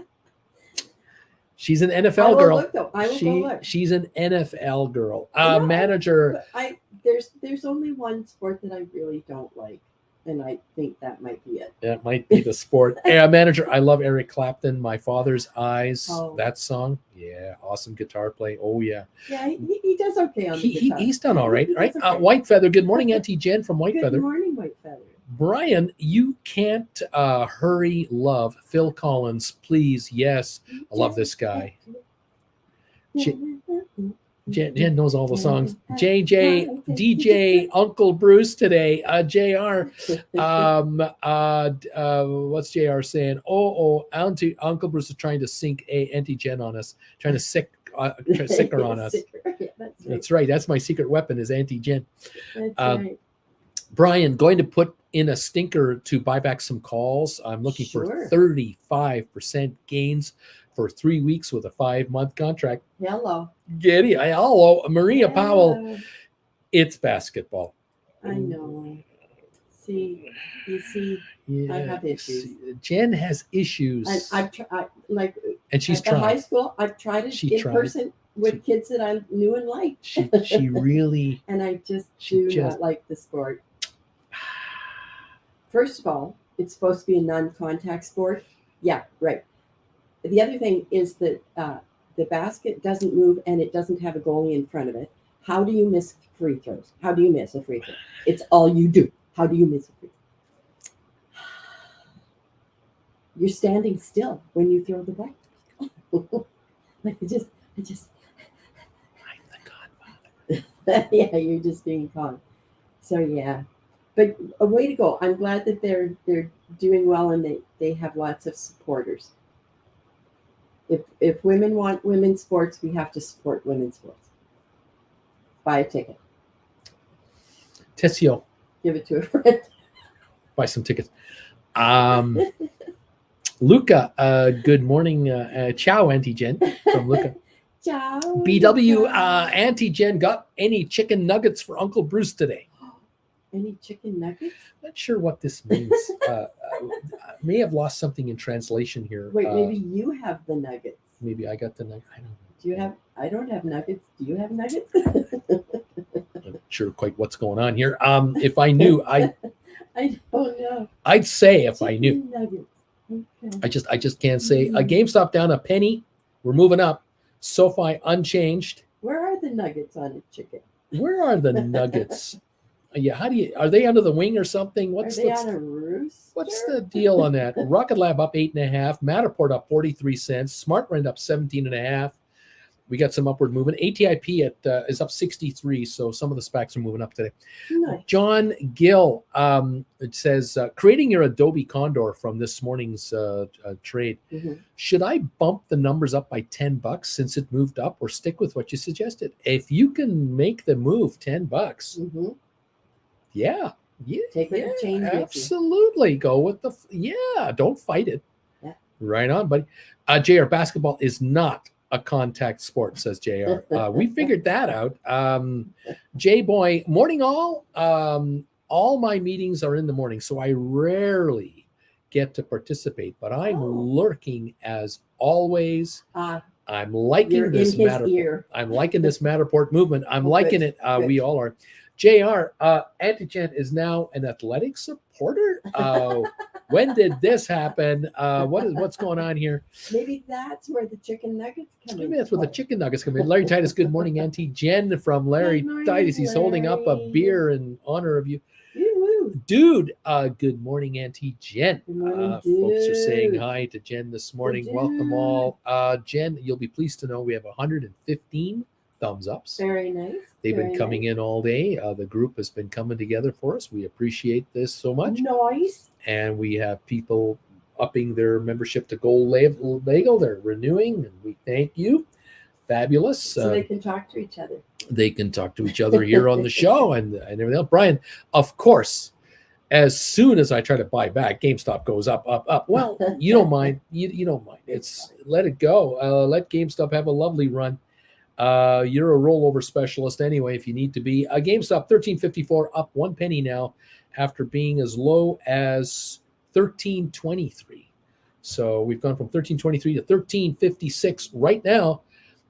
she's an I NFL will girl. look, though. I will go look. She's an NFL girl. I know, Manager. But there's only one sport that I really don't like, and I think that might be it. That might be the sport. Manager, I love Eric Clapton, My Father's Eyes. Oh. That song. Yeah, awesome guitar play. Oh, yeah. Yeah, he does okay on the guitar. He's done all right, He right? does okay. White Feather. Good morning, Auntie Jen from White Good Feather. morning, White Feather. Brian, you can't hurry love. Phil Collins, please. Yes. I love this guy. Jen knows all the songs. JJ, DJ, Uncle Bruce today. JR, what's JR saying? Uncle Bruce is trying to sink Auntie Jen on us, trying to sick her on us. Yeah, That's right. That's my secret weapon is Auntie Jen. That's right. Brian, going to put in a stinker to buy back some calls. I'm looking for 35% gains for 3 weeks with a 5-month contract. Hello. Giddy. Hello, Maria Powell. Hello. It's basketball. I know. See, you see, Yeah. I have issues. Jen has issues. and I've tried, like, and she's at the high trying. school, I've tried it She in tried. person with kids that I knew and liked. She really. And I just She do just- not like the sport. First of all, it's supposed to be a non-contact sport. Yeah, right. The other thing is that the basket doesn't move and it doesn't have a goalie in front of it. How do you miss free throws? How do you miss a free throw? It's all you do. How do you miss a free throw? You're standing still when you throw the ball. Like I just. I'm the godfather. Yeah, you're just being calm. So yeah, but a way to go. I'm glad that they're doing well and they have lots of supporters. If women want women's sports, we have to support women's sports. Buy a ticket. Tessio, Give it to a friend. buy some tickets. Luca, good morning. Ciao, Auntie Jen from Luca. Ciao. BW, Auntie Jen got any chicken nuggets for Uncle Bruce today? Any chicken nuggets? Not sure what this means. I may have lost something in translation here. Wait, maybe you have the nuggets. Maybe I got the nugget. I don't know. Do you have? I don't have nuggets. Do you have nuggets? I'm not sure quite what's going on here. If I knew, I don't know. I'd say if I knew. Chicken nuggets. Okay. I just can't say. GameStop down a penny. We're moving up. SoFi unchanged. Where are the nuggets on a chicken? Where are the nuggets Yeah, are they under the wing or something? Are they on a roost? What's the deal on that? Rocket Lab up 8.5, Matterport up 43 cents, Smart Rent up 17.5. We got some upward movement. ATIP is up 63, so some of the SPACs are moving up today. Nice. John Gill, it says, creating your Adobe Condor from this morning's trade. Mm-hmm. Should I bump the numbers up by $10 since it moved up, or stick with what you suggested? If you can make the move $10, Mm-hmm. yeah, Take what the change gives you. absolutely. Go with don't fight it. Yeah. Right on, buddy. JR, basketball is not a contact sport, says JR. We figured that out. J Boy, morning all. All my meetings are in the morning, so I rarely get to participate, but I'm lurking as always. I'm liking this Matterport. I'm liking this Matterport movement. I'm liking it. We all are. JR, Antigen is now an athletic supporter. When did this happen? What's going on here? Maybe that's where the chicken nuggets come in. Maybe that's where the chicken nuggets come in. Larry Titus, good morning, Auntie Jen from Larry Titus. He's holding up a beer in honor of you. Woo-hoo. Dude, good morning, Auntie Jen. Good morning, folks are saying dude. hi to Jen this morning. Dude. Welcome all. Jen, you'll be pleased to know we have 115 thumbs ups. Very nice. They've been coming in all day. The group has been coming together for us. We appreciate this so much. Nice. And we have people upping their membership to Gold Bagel. They're renewing, and we thank you. Fabulous. So they can talk to each other. They can talk to each other here on the show and everything else. Brian, of course, as soon as I try to buy back, GameStop goes up, up, up. Well, you don't mind. You don't mind. Let it go. Let GameStop have a lovely run. You're a rollover specialist anyway, if you need to be. GameStop 13.54, up 1 penny now, after being as low as 13.23. So we've gone from 13.23 to 13.56 right now.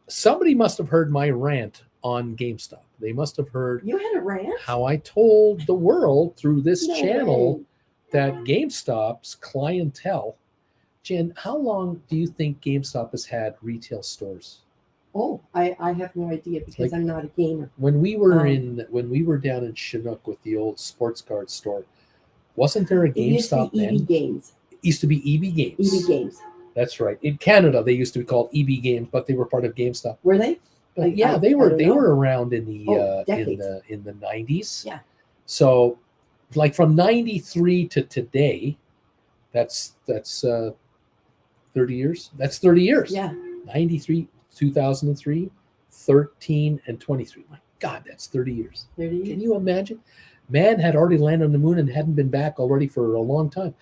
Somebody must have heard my rant on GameStop. They must have heard you had a rant? How I told the world through this channel way. that GameStop's clientele. Jen, how long do you think GameStop has had retail stores? Oh, I have no idea because I'm not a gamer. When we were down in Chinook with the old sports card store, wasn't there a GameStop then? EB Games. It used to be EB Games. EB Games. That's right. In Canada, they used to be called EB Games, but they were part of GameStop. Were they? But they were around in the in the 90s. Yeah. So, like from 93 to today, that's 30 years. That's 30 years. Yeah. 93, 2003, 13, and 23. My God, that's 30 years. 30 years. Can you imagine? Man had already landed on the moon and hadn't been back already for a long time.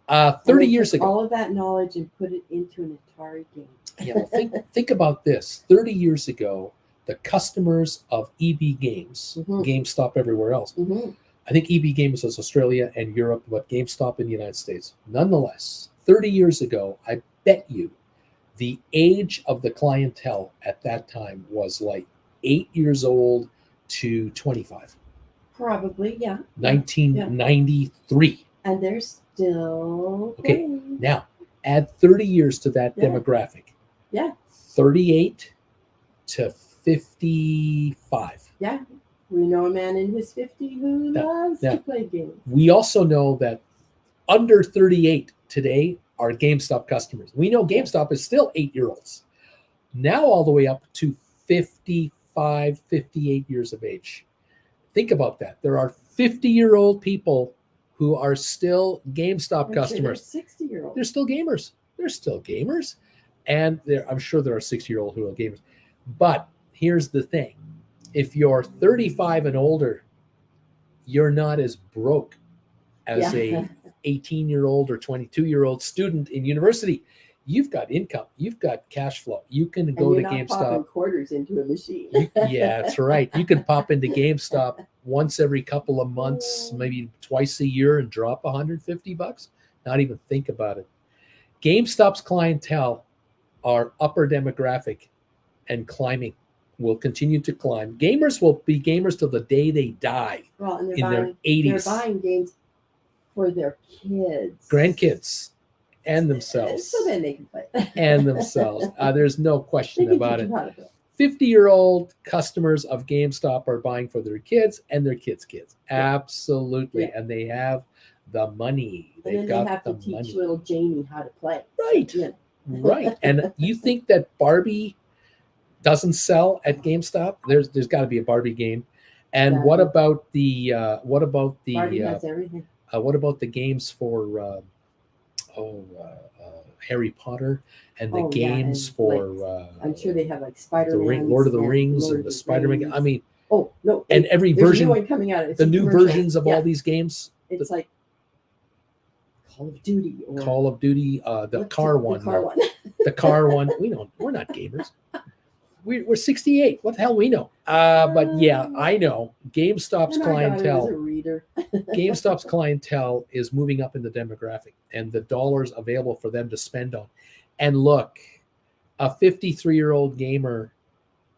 30 years ago. All of that knowledge and put it into an Atari game. Yeah, well, think about this. 30 years ago, the customers of EB Games, GameStop everywhere else, I think EB Games was Australia and Europe, but GameStop in the United States. Nonetheless, 30 years ago, I bet you the age of the clientele at that time was like 8 years old to 25. Probably, yeah. 1993. And they're still okay. playing. Now, add 30 years to that demographic. Yeah. 38 to 55. Yeah. We know a man in his 50 who loves to play games. We also know that under 38 today are GameStop customers. We know GameStop is still 8-year-olds. Now all the way up to 55, 58 years of age. Think about that. There are 50-year-old people who are still GameStop customers. 60-year-olds. They're still gamers. They're still gamers. And I'm sure there are 60-year-olds who are gamers. But here's the thing. If you're 35 and older, you're not as broke as a 18-year-old or 22-year-old student in university. You've got income. You've got cash flow. You can go to GameStop. Popping quarters into a machine. Yeah, that's right. You can pop into GameStop once every couple of months, maybe twice a year, and drop $150. Not even think about it. GameStop's clientele are upper demographic and climbing. Will continue to climb. Gamers will be gamers till the day they die. Well, and their 80s. They're buying games for their kids, grandkids, and themselves. So then they can play. And themselves. There's no question about it. 50-year-old customers of GameStop are buying for their kids and their kids' kids. Yeah. Absolutely. Yeah. And they have the money. And then they have to teach little Jamie how to play. Right. Yeah. Right. And you think that Barbie doesn't sell at GameStop? There's got to be a Barbie game. And Yeah. what about the Barbie has everything. what about the games for Harry Potter and the games and for I'm sure they have like Spider-Man, Lord of the Rings and the Spider-Man. I mean, oh no, and every there's version, a new one coming out. It's the a new commercial. versions of all these games. It's like Call of Duty or Call of Duty, the car one. The car one. We're not gamers. We're 68. What the hell we know? But yeah, I know GameStop's clientele. A reader. GameStop's clientele is moving up in the demographic, and the dollars available for them to spend on. And look, a 53-year-old gamer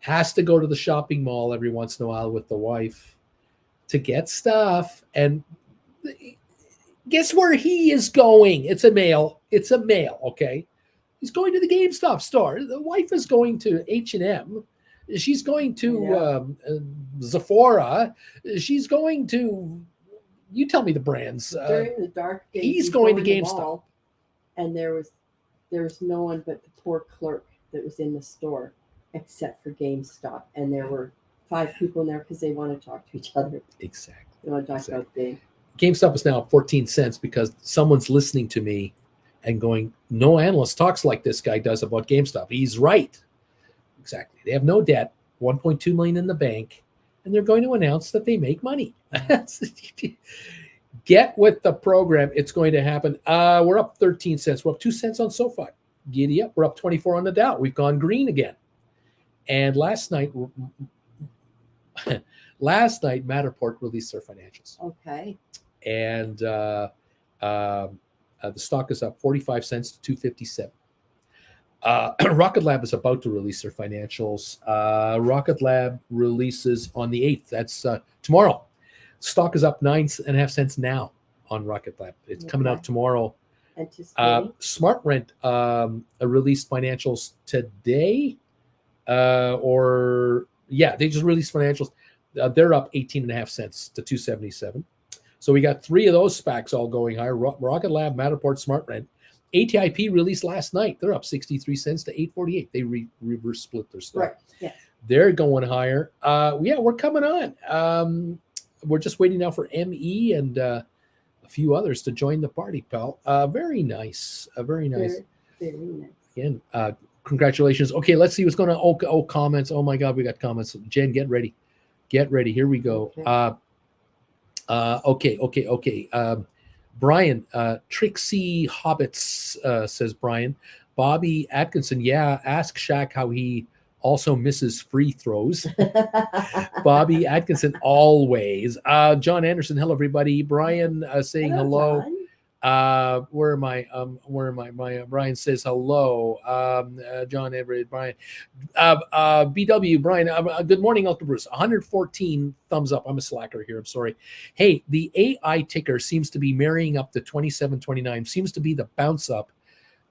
has to go to the shopping mall every once in a while with the wife to get stuff. And guess where he is going? It's a male. Okay. He's going to the GameStop store. The wife is going to H&M. She's going to Sephora. She's going to, you tell me the brands. During the dark days, he's going to GameStop. And there was no one but the poor clerk that was in the store except for GameStop. And there were 5 people in there because they want to talk to each other. Exactly. They want to talk about the game. GameStop is now up 14 cents because someone's listening to me and going, no analyst talks like this guy does about GameStop. He's right. Exactly. They have no debt, 1.2 million in the bank, and they're going to announce that they make money. Get with the program. It's going to happen. We're up 13 cents. We're up 2 cents on SoFi. Giddy up. We're up 24 on the Dow. We've gone green again. And last night, Matterport released their financials. Okay. And the stock is up 45 cents to 257. Rocket Lab is about to release their financials. Rocket Lab releases on the 8th. That's tomorrow. Stock is up 9.5 cents now on Rocket Lab. It's coming out tomorrow. Smart Rent released financials today. They just released financials. They're up 18.5 cents to 277. So we got 3 of those SPACs all going higher. Rocket Lab, Matterport, Smart Rent. ATIP released last night. They're up 63 cents to 848. They reverse split their stock. Right. Yeah. They're going higher. We're coming on. We're just waiting now for ME and a few others to join the party, pal. Very nice. Very nice. Very nice. Again, congratulations. Okay, let's see what's going on. Comments. Oh my God, we got comments. Jen, get ready. Here we go. Okay. Brian, Trixie Hobbits says Brian. Bobby Atkinson, ask Shaq how he also misses free throws. Bobby Atkinson, always. John Anderson, hello everybody. Brian saying hello. Where am I? Brian says hello. John Everett, Brian. BW, Brian. Good morning, Uncle Bruce. 114 thumbs up. I'm a slacker here. I'm sorry. Hey, the AI ticker seems to be marrying up to 27.29. Seems to be the bounce up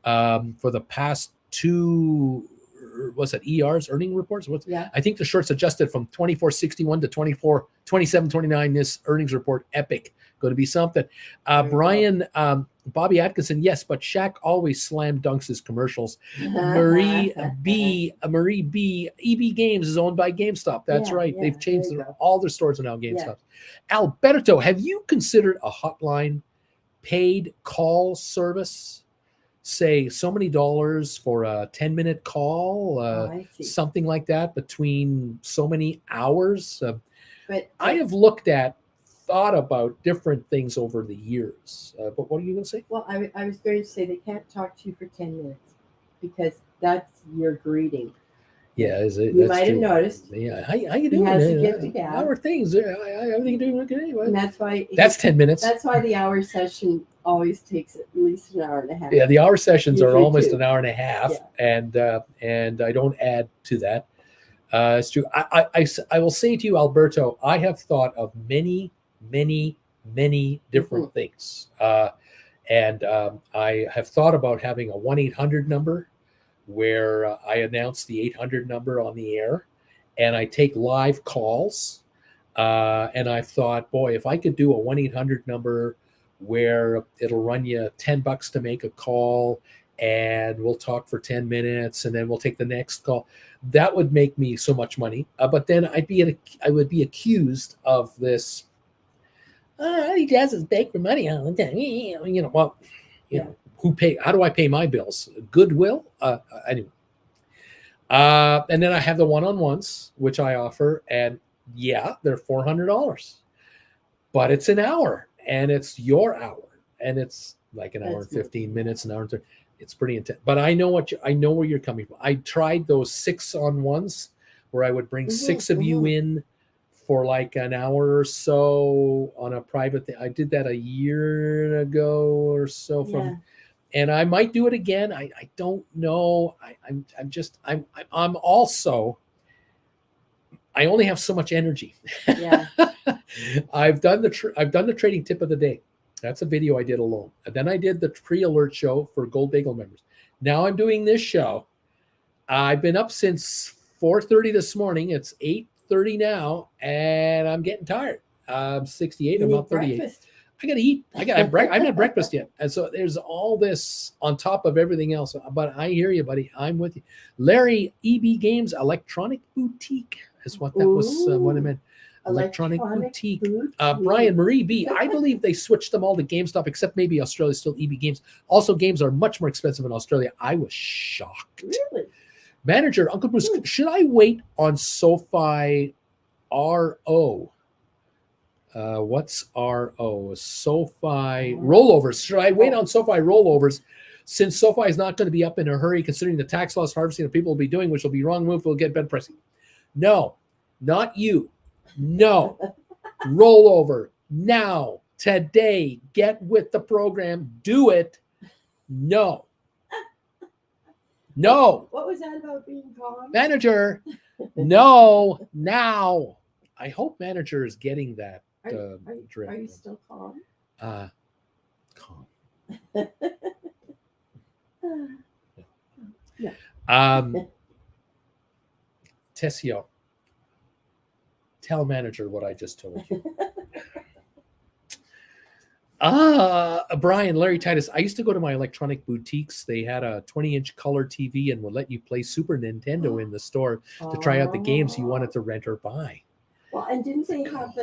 for the past 2. What's that? ERs, earning reports. I think the shorts adjusted from 24.61 to 27.29. This earnings report, epic. Going to be something. Brian, Bobby Atkinson, yes, but Shaq always slam dunks his commercials. Marie B, EB Games is owned by GameStop. That's right. They've changed all their stores are now GameStop. Alberto, have you considered a hotline paid call service? Say so many dollars for a 10-minute call, something like that, between so many hours. But I have thought about different things over the years. But what are you going to say? Well, I was going to say they can't talk to you for 10 minutes because that's your greeting. Yeah, you might have noticed. Yeah, how you doing? He has a gift of gab. How are things? Everything doing okay? Anyway. And that's why. That's 10 minutes. That's why the hour session always takes at least an hour and a half. Yeah, the hour sessions are almost an hour and a half, and I don't add to that. It's true. I will say to you, Alberto, I have thought of many different things, and I have thought about having a 1-800 number where I announce the 800 number on the air and I take live calls. And I thought, boy, if I could do a 1-800 number where it'll run you $10 to make a call and we'll talk for 10 minutes and then we'll take the next call, that would make me so much money. But then I would be accused of this. All he does is beg for money all the time. Who pay? How do I pay my bills? Goodwill? Anyway. And then I have the one-on-ones, which I offer, and yeah, they're $400, but it's an hour, and it's your hour, and it's like an hour and 15 minutes, an hour and 30. It's pretty intense. But I know where you're coming from. I tried those 6-on-1s where I would bring 6 of you in for like an hour or so on a private thing. I did that a year ago or so and I might do it again. I don't know. I'm also, I only have so much energy. Yeah. I've done the trading tip of the day. That's a video I did alone. And then I did the pre-alert show for Gold Bagel members. Now I'm doing this show. I've been up since 4:30 this morning. It's 8:30 now, and I'm getting tired. I'm 68. I'm not 38. Breakfast. I got to eat. I haven't had breakfast yet. And so there's all this on top of everything else. But I hear you, buddy. I'm with you. Larry, EB Games Electronic Boutique is what that was. What I meant. Electronic Boutique. Brian, Marie B. I believe they switched them all to GameStop, except maybe Australia's still EB Games. Also, games are much more expensive in Australia. I was shocked. Really? Manager, Uncle Bruce, should I wait on SoFi RO? What's RO? SoFi rollovers. Should I wait on SoFi rollovers since SoFi is not going to be up in a hurry considering the tax loss harvesting that people will be doing, which will be wrong move, will get better pricing? No, not you. No. Rollover now, today. Get with the program. Do it. No. No. What was that about being calm? Manager. No. Now. I hope manager is getting that. Are you still calm? Calm. Yeah. Tessio, tell manager what I just told you. Brian, Larry Titus, I used to go to my electronic boutiques. They had a 20-inch color TV and would let you play Super Nintendo in the store to try out the games you wanted to rent or buy. Well, and didn't they have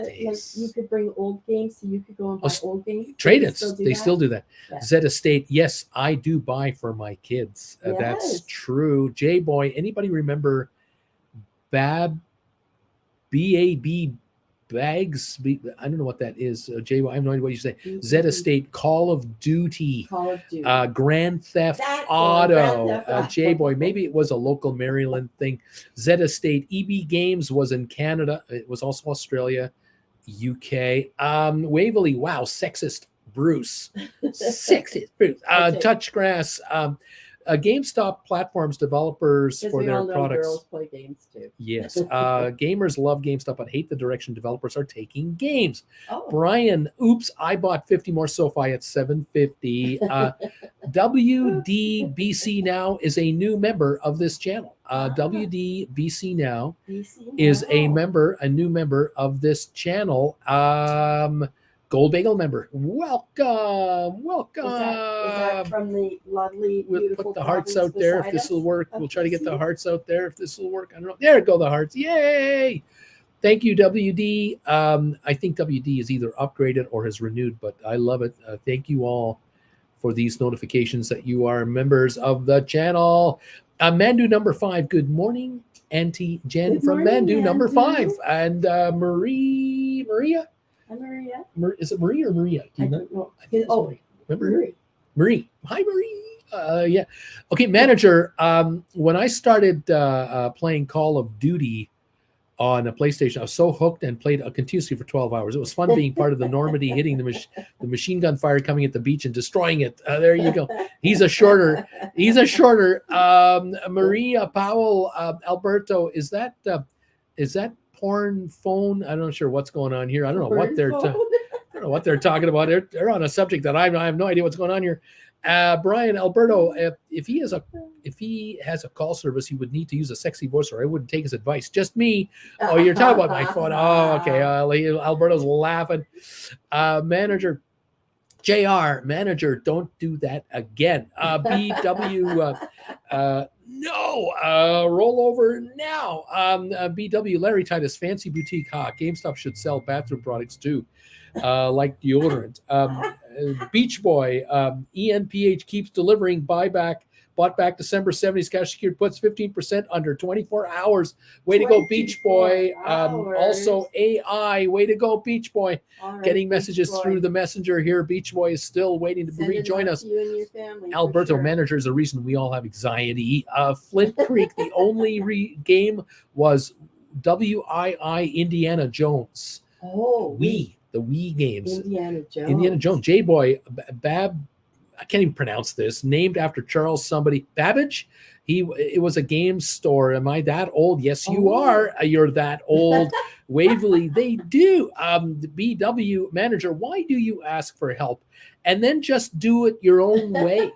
you could bring old games, so you could go and buy old games? Trade-ins. They still do that. Yeah. Zed Estate, yes, I do buy for my kids. Yes. That's true. J-Boy, anybody remember B-A-B Bags? I don't know what that is. J-Boy, I have no idea what you say. Zed Estate, Call of Duty. Grand Theft Auto. J-Boy, maybe it was a local Maryland thing. Zed Estate, EB Games was in Canada. It was also Australia, UK. Waverly, wow, sexist Bruce. Sexist Bruce. Touchgrass. GameStop platforms developers for their products. Girls play games too. Yes. Gamers love GameStop but hate the direction developers are taking games. Brian, oops, I bought 50 more SoFi at $7.50. WDBC Now is a new member of this channel. WDBC Now is a new member of this channel. Gold Bagel member. Welcome. Is that from the lovely, beautiful We'll put the hearts out there if this will work. We'll try to get the hearts out there if this will work. I don't know. There go the hearts. Yay. Thank you, WD. I think WD is either upgraded or has renewed, but I love it. Thank you all for these notifications that you are members of the channel. Mandu number 5. Good morning, Auntie Jen from Mandu number 5. And Maria? Hi, Maria. Is it Marie or Maria? I don't know. Marie. Hi, Marie. Yeah. Okay, manager. When I started playing Call of Duty on a PlayStation, I was so hooked and played continuously for 12 hours. It was fun being part of the Normandy, hitting the machine gun fire coming at the beach and destroying it. There you go. He's a shorter. Maria Powell, Alberto, is that porn phone? I'm not sure what's going on here. I don't know what they're talking about. They're on a subject that I have no idea what's going on here. Brian Alberto, if he if he has a call service, he would need to use a sexy voice, or I wouldn't take his advice. Just me. Oh, you're talking about my phone. Oh, okay. Alberto's laughing. Manager JR, manager, don't do that again. BW, no, roll over now. BW, Larry Titus, fancy boutique. GameStop should sell bathroom products too, like deodorant. Beach Boy, ENPH keeps delivering buyback. Bought back December 70s cash secured puts 15% under 24 hours. Way to go, Beach Boy. Also AI. Way to go, Beach Boy. Right, getting messages through the messenger here. Beach Boy is still waiting to rejoin us. You and your family, Alberto, sure. Manager is the reason we all have anxiety. Flint Creek, the only game was WII Indiana Jones. Oh, the Wii games. Indiana Jones. J-Boy, I can't even pronounce this. Named after Charles somebody. Babbage? It was a game store. Am I that old? Yes, you are. You're that old. Waverly, they do. The BW manager, why do you ask for help and then just do it your own way?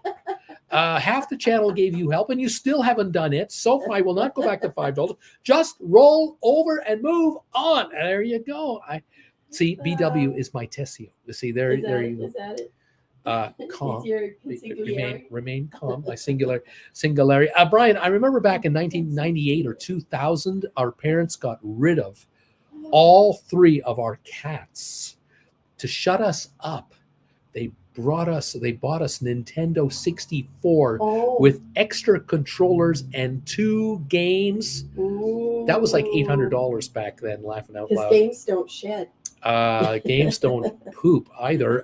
Half the channel gave you help and you still haven't done it. SoFi will not go back to $5. Just roll over and move on. There you go. I see. BW is my Tessio. You see there. You go. Is that it? Calm. Remain calm. My singularity. Brian, I remember back in 1998 or 2000, our parents got rid of all 3 of our cats to shut us up. They bought us Nintendo 64 with extra controllers and 2 games. Ooh. That was like $800 back then, laughing out loud. Because games don't shed. Games don't poop either.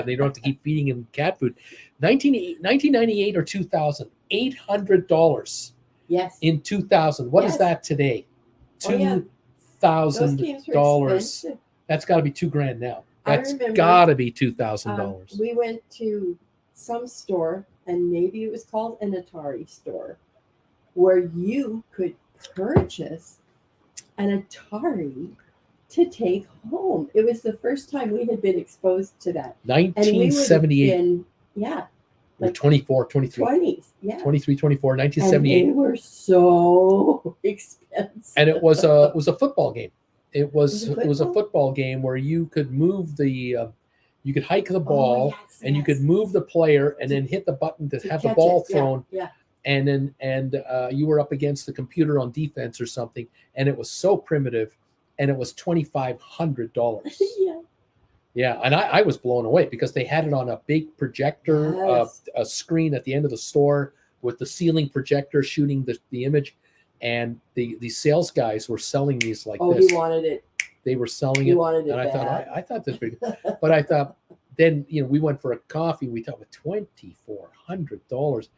They don't have to keep feeding him cat food. 1998 or 2000, $800. Yes. In 2000. What is that today? $2,000. That's got to be $2,000 now. That's got to be $2,000. We went to some store, and maybe it was called an Atari store, where you could purchase an Atari to take home. It was the first time we had been exposed to that. 1978. Like 24, 23. 20s, yeah. 23, 24, 1978. And they were so expensive. And it was a football game. It was a football game where you could move you could hike the ball and you could move the player and then hit the button to have the ball thrown. Yeah. And you were up against the computer on defense or something. And it was so primitive. And it was $2,500. Yeah, and I was blown away because they had it on a big projector, a screen at the end of the store with the ceiling projector shooting the image, and the sales guys were selling these like this. He wanted it. They were selling it. He wanted it and bad. I thought this big, but I thought then we went for a coffee. We thought with $2,400,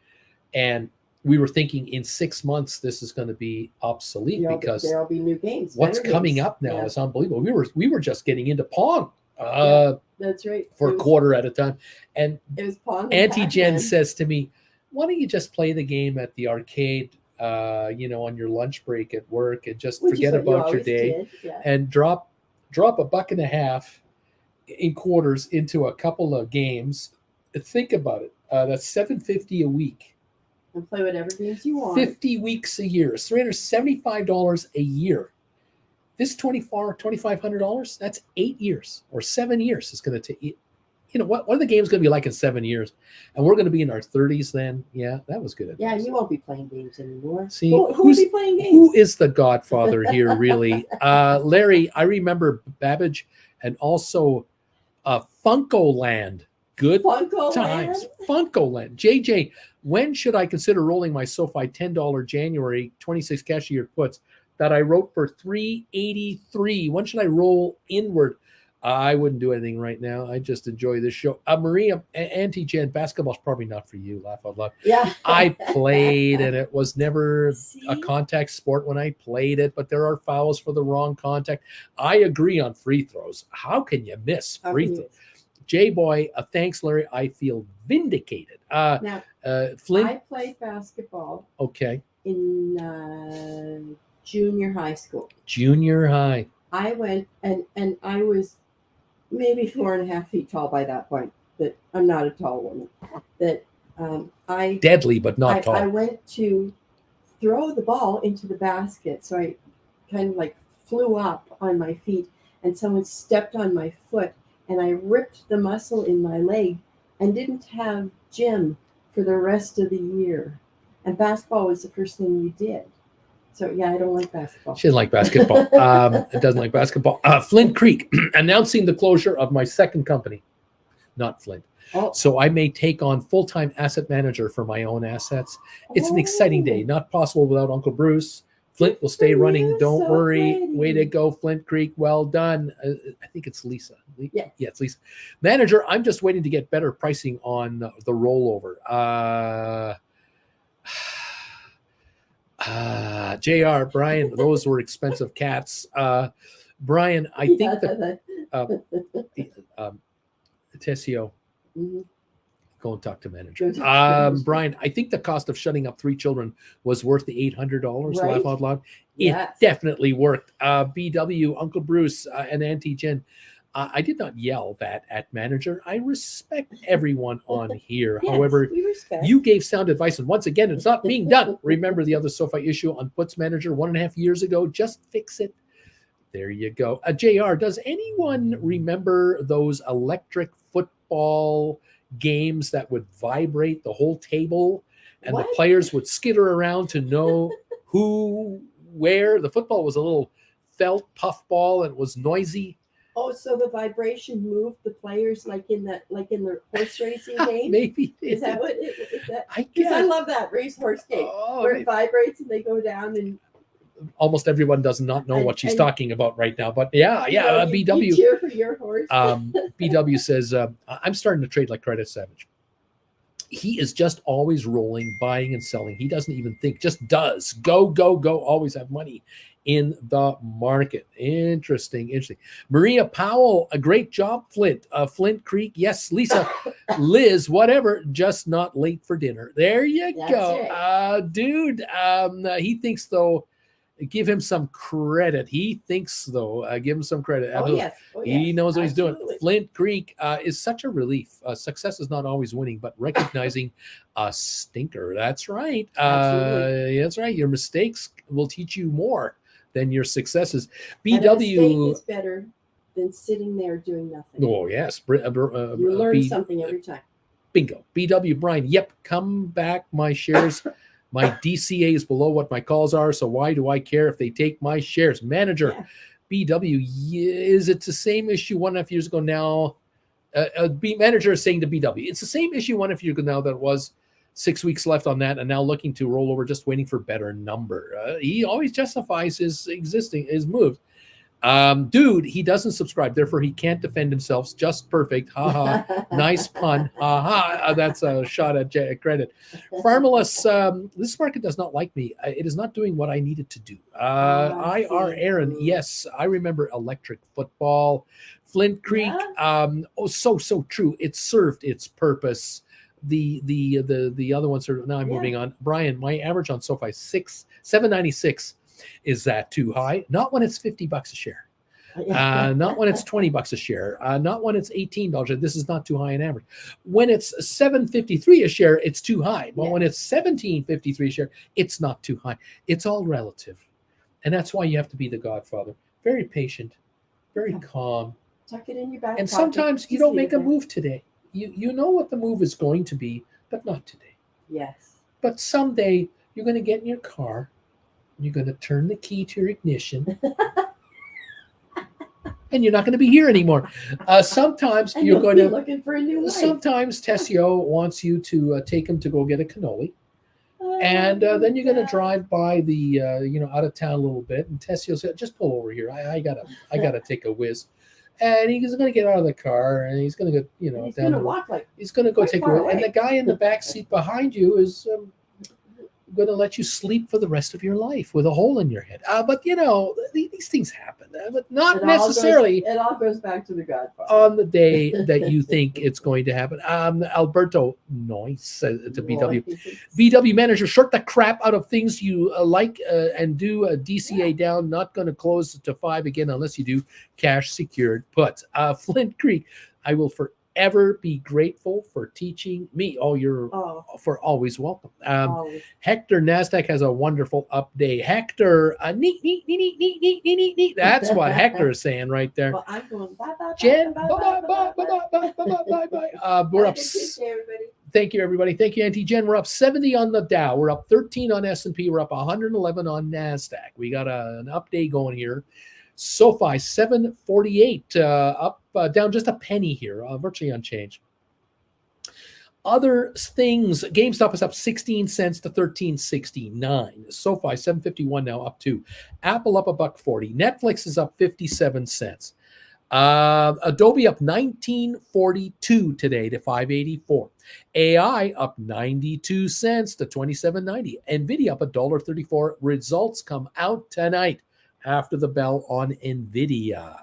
and we were thinking in 6 months this is going to be obsolete because there'll be new games. What's coming up now is unbelievable. We were just getting into Pong. That's right. For a quarter at a time, and it was Pong. Auntie Jen says to me, "Why don't you just play the game at the arcade? On your lunch break at work, and just forget about your day, and drop $1.50 in quarters into a couple of games. Think about it. That's $7.50 a week." And play whatever games you want. 50 weeks a year, $375 a year. This $2,500, that's 8 years or 7 years. It's going to take. What are the games going to be like in 7 years? And we're going to be in our 30s then. Yeah, that was good. Yeah, you won't be playing games anymore. See, who will be playing games? Who is the godfather here, really? Larry, I remember Babbage and also Funko Land. Good Funko times. Funko Land. JJ, when should I consider rolling my SoFi $10 January 26 cashier puts that I wrote for $383? When should I roll inward? I wouldn't do anything right now. I just enjoy this show. Maria, Auntie Jen, basketball's probably not for you. Laugh out loud. Yeah. I played, and it was never a contact sport when I played it, but there are fouls for the wrong contact. I agree on free throws. How can you miss free throws? J-Boy, thanks, Larry. I feel vindicated. Now, Flynn? I played basketball. Okay. In junior high school. Junior high. I went, and I was maybe 4.5 feet tall by that point. That I'm not a tall woman. That I Deadly, but not I tall. went to throw the ball into the basket, so I kind of like flew up on my feet, and someone stepped on my foot, and I ripped the muscle in my leg, and didn't have gym for the rest of the year. And basketball was the first thing you did. So yeah, I don't like basketball. She doesn't like basketball. It doesn't like basketball. Flint Creek announcing the closure of my second company, not Flint. Oh, So I may take on full-time asset manager for my own assets. It's an exciting day. Not possible without Uncle Bruce. Flint will stay running. Don't worry. Way to go, Flint Creek. Well done. I think it's Lisa. Yeah, it's Lisa. Manager, I'm just waiting to get better pricing on the rollover. JR, Brian, those were expensive cats. Brian, I think Tessio, go and talk to manager. Brian, I think the cost of shutting up 3 children was worth the $800. Right? Laugh out loud. Yes. It definitely worked. BW, Uncle Bruce, and Auntie Jen. I did not yell that at manager. I respect everyone on here. Yes, However, we respect. you gave sound advice, and once again, it's not being done. Remember the other SoFi issue on puts manager 1.5 years ago? Just fix it. There you go. JR, does anyone remember those electric football games that would vibrate the whole table, and What? the players would skitter around to know who, where? The football was a little felt puff ball, and it was noisy. Oh, so the vibration moved the players like in the horse racing game? Maybe. Is that what it is? That I because I guess. love that racehorse game Oh, where it vibrates and they go down and almost everyone does not know what she's and- talking about right now. But yeah, you BW. cheer for your horse. BW says, I'm starting to trade like Credit Savage. He is just always rolling, buying and selling. He doesn't even think, just does. Go, go, go. Always have money in the market. Interesting. Maria Powell, a great job, Flint. Flint Creek. Yes, Lisa, Liz, whatever, just not late for dinner. There you That's go. it. Dude, he thinks, though, give him some credit. He thinks, though, give him some credit. Oh, yes. He knows what he's doing. Absolutely. Flint Creek is such a relief. Success is not always winning, but recognizing a stinker. That's right. That's right. Your mistakes will teach you more than your successes. And a mistake BW. is better than sitting there doing nothing. Oh, yes. You learn something every time. Bingo. BW Brian. Yep. Come back. My shares. My DCA is below what my calls are. So why do I care if they take my shares? Manager. Yeah. BW, is it the same issue 1.5 years ago now? Manager is saying to BW, it's the same issue 1.5 years ago now that it was 6 weeks left on that, and now looking to roll over, just waiting for better number. He always justifies his moves. Dude, he doesn't subscribe, therefore he can't defend himself. Just perfect. Ha ha. Nice pun. Ha ha. That's a shot at credit. Farmalus, this market does not like me. It is not doing what I needed to do. IR Aaron, yes, I remember electric football. Flint Creek, so true. It served its purpose. The other ones are now. I'm moving on. Brian, my average on SoFi $7.96. Is that too high? Not when it's $50 a share. Not when it's $20 a share. Not when it's $18. This is not too high an average. When it's $7.53 a share, it's too high. But when it's $17.53 a share, it's not too high. It's all relative, and that's why you have to be the Godfather. Very patient, very calm. Tuck it in your back. And sometimes you don't make a move today. You know what the move is going to be, but not today. Yes. But someday you're going to get in your car. You're going to turn the key to your ignition. And you're not going to be here anymore. Sometimes and you're going to looking for a new life. Sometimes Tessio wants you to take him to go get a cannoli. And then you're going to drive by the out of town a little bit, and Tessio said, "Just pull over here. I gotta take a whiz." And he's going to get out of the car, and he's going to go, he's going to walk he's going to go take a whiz. And the guy in the back seat behind you is going to let you sleep for the rest of your life with a hole in your head. But these things happen, but not necessarily. It all goes back to the Godfather on the day that you think it's going to happen. Alberto, nice to BW manager, short the crap out of things you like and do a DCA down. Not going to close to 5 again unless you do cash secured puts. Flint Creek, I will ever be grateful for teaching me. Oh, you're for always welcome. Always. Hector Nasdaq has a wonderful update. Hector, neat, neat, neat, neat, neat, neat, neat, neat, neat. That's what Hector is saying right there. Well, I'm going bye bye. Jen, bye bye bye bye bye bye bye bye bye bye. We're up. Everybody. Thank you, everybody. Thank you, Auntie Jen. We're up 70 on the Dow. We're up 13 on S&P. We're up 111 on Nasdaq. We got an update going here. SoFi 748 up, down just a penny here, virtually unchanged. Other things, GameStop is up 16 cents to 13.69. SoFi 751 now, up 2. Apple up $1.40. Netflix is up 57 cents. Adobe up 19.42 today to 584. AI up 92 cents to 27.90. Nvidia up $1.34. Results come out tonight after the bell on Nvidia.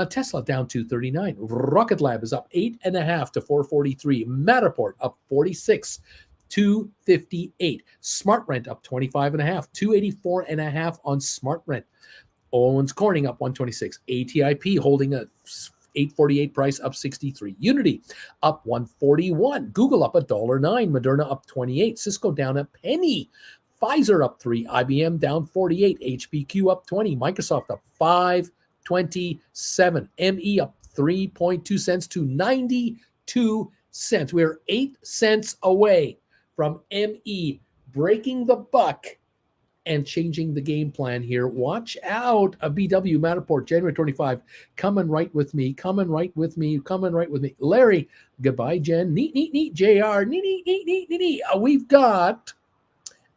Tesla down 239. Rocket Lab is up 8.5 to 443. Matterport up 46 to 58. SmartRent up 25.5, 284.5 on SmartRent. Owens Corning up 126. ATIP holding a 848 price, up 63. Unity up 141. Google up $1.09. Moderna up 28. Cisco down a penny. Pfizer up 3. IBM down 48. HPQ up 20. Microsoft up 5.27. ME up 3.2 cents to 92 cents. We're 8 cents away from ME breaking the buck and changing the game plan here. Watch out. A BW Matterport, January 25. Coming right with me. Coming right with me. Coming right with me. Larry, goodbye, Jen. Neat, neat, neat. JR, neat, neat, neat, neat, neat, neat. We've got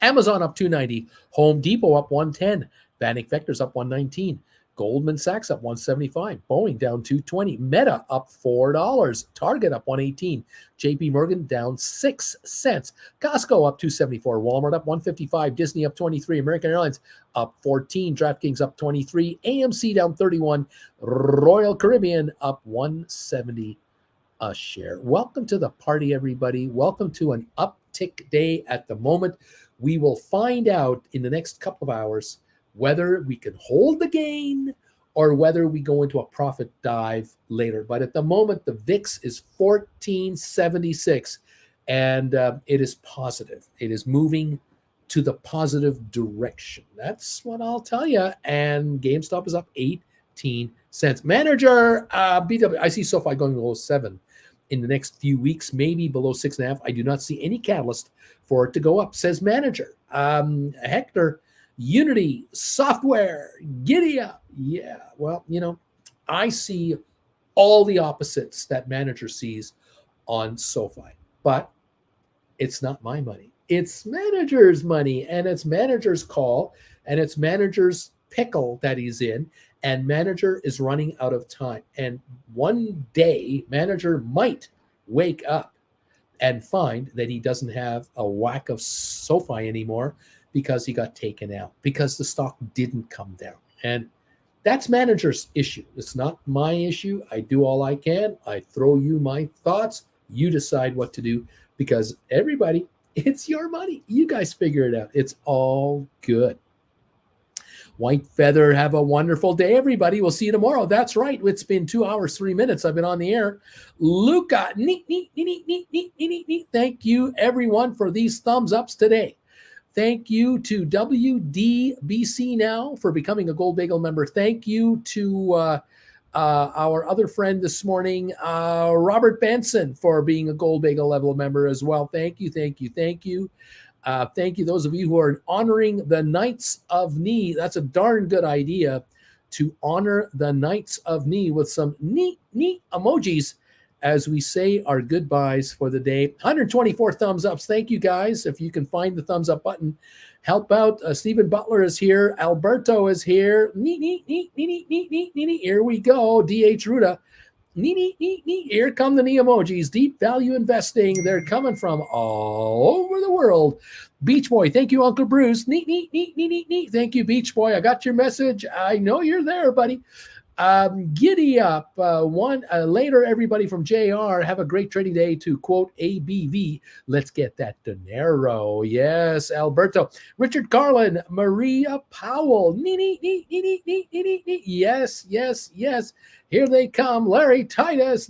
Amazon up 290. Home Depot up 110. Vanek Vectors up 119. Goldman Sachs up 175. Boeing down 220. Meta up $4. Target up 118. JP Morgan down 6 cents. Costco up 274. Walmart up 155. Disney up 23. American Airlines up 14. DraftKings up 23. AMC down 31. Royal Caribbean up 170 a share. Welcome to the party, everybody. Welcome to an uptick day at the moment. We will find out in the next couple of hours whether we can hold the gain or whether we go into a profit dive later. But at the moment, the VIX is 1476, and it is positive. It is moving to the positive direction. That's what I'll tell you. And GameStop is up 18 cents. Manager, BW, I see SoFi going below 7 in the next few weeks, maybe below 6.5. I do not see any catalyst for it to go up, says manager. Hector, Unity, software, giddy up. Yeah, well, I see all the opposites that manager sees on SoFi, but it's not my money. It's manager's money, and it's manager's call, and it's manager's pickle that he's in, and manager is running out of time. And one day, manager might wake up and find that he doesn't have a whack of SoFi anymore because he got taken out, because the stock didn't come down. And that's manager's issue. It's not my issue. I do all I can. I throw you my thoughts. You decide what to do, because everybody, it's your money. You guys figure it out. It's all good. White Feather, have a wonderful day, everybody. We'll see you tomorrow. That's right. It's been 2 hours, 3 minutes. I've been on the air. Luca, neat. Thank you, everyone, for these thumbs ups today. Thank you to WDBC Now for becoming a Gold Bagel member. Thank you to our other friend this morning, Robert Benson, for being a Gold Bagel level member as well. Thank you. Thank you, those of you who are honoring the Knights of Knee. That's a darn good idea, to honor the Knights of Knee with some neat emojis as we say our goodbyes for the day. 124 thumbs ups. Thank you, guys. If you can find the thumbs up button, help out. Stephen Butler is here. Alberto is here. Neat. Here we go. D.H. Ruda. Neat. Here come the knee emojis. Deep value investing. They're coming from all over the world. Beach Boy. Thank you, Uncle Bruce. Neat. Thank you, Beach Boy. I got your message. I know you're there, buddy. Giddy up. Later, everybody from JR. Have a great trading day. To quote ABV, let's get that dinero. Yes, Alberto. Richard Carlin, Maria Powell. Yes, yes, yes. Here they come. Larry Titus.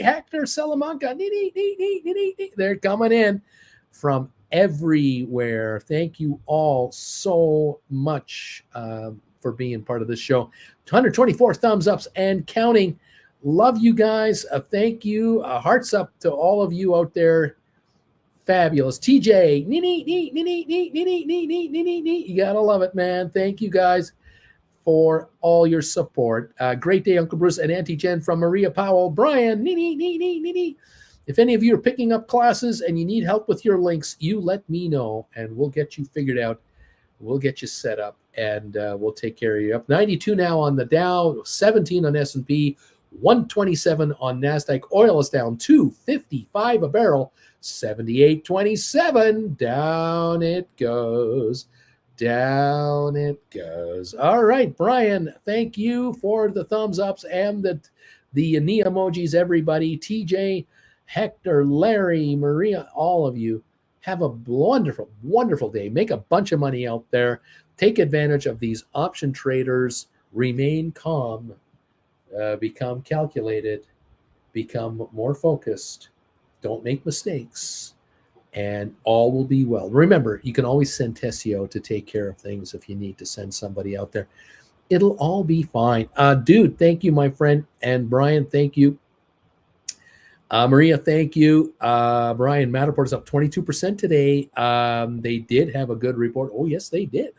Hector Salamanca. They're coming in from everywhere. Thank you all so much for being part of this show. 124 thumbs ups and counting. Love you guys. Thank you. Hearts up to all of you out there. Fabulous. TJ. You gotta love it, man. Thank you guys for all your support. Great day, Uncle Bruce and Auntie Jen from Maria Powell. Brian. If any of you are picking up classes and you need help with your links, you let me know and we'll get you figured out. We'll get you set up and we'll take care of you. Up 92 now on the Dow, 17 on S&P, 127 on NASDAQ. Oil is down $2.55 a barrel, 78.27. Down it goes. Down it goes. All right, Brian, thank you for the thumbs ups and the knee emojis, everybody. TJ, Hector, Larry, Maria, all of you. Have a wonderful, wonderful day. Make a bunch of money out there. Take advantage of these option traders. Remain calm. Become calculated. Become more focused. Don't make mistakes. And all will be well. Remember, you can always send Tessio to take care of things if you need to send somebody out there. It'll all be fine. Dude, thank you, my friend. And Brian, thank you. Maria, thank you. Brian, Matterport is up 22% today. They did have a good report. Oh, yes, they did.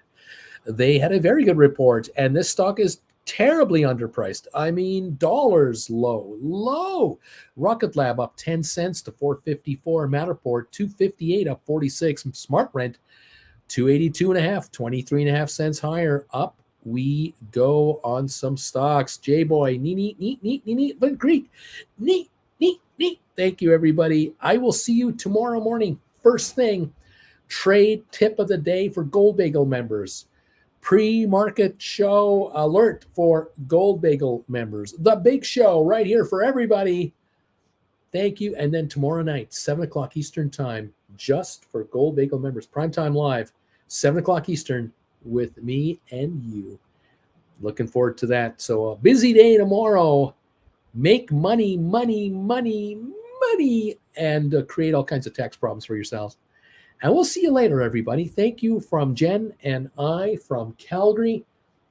They had a very good report, and this stock is terribly underpriced. I mean, dollars low. Rocket Lab up 10 cents to 454. Matterport 258 up 46. Smart Rent 282.5, 23.5 cents higher. Up we go on some stocks. J-Boy, neat, Flint Creek, neat. Thank you, everybody. I will see you tomorrow morning. First thing, trade tip of the day for Gold Bagel members. Pre-market show alert for Gold Bagel members. The big show right here for everybody. Thank you. And then tomorrow night, 7 o'clock Eastern time, just for Gold Bagel members. Primetime live, 7 o'clock Eastern with me and you. Looking forward to that. So a busy day tomorrow. Make money, and create all kinds of tax problems for yourselves. And we'll see you later, everybody. Thank you from Jen and I from Calgary.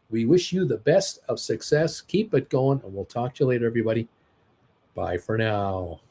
We wish you the best of success. Keep it going, and we'll talk to you later, everybody. Bye for now.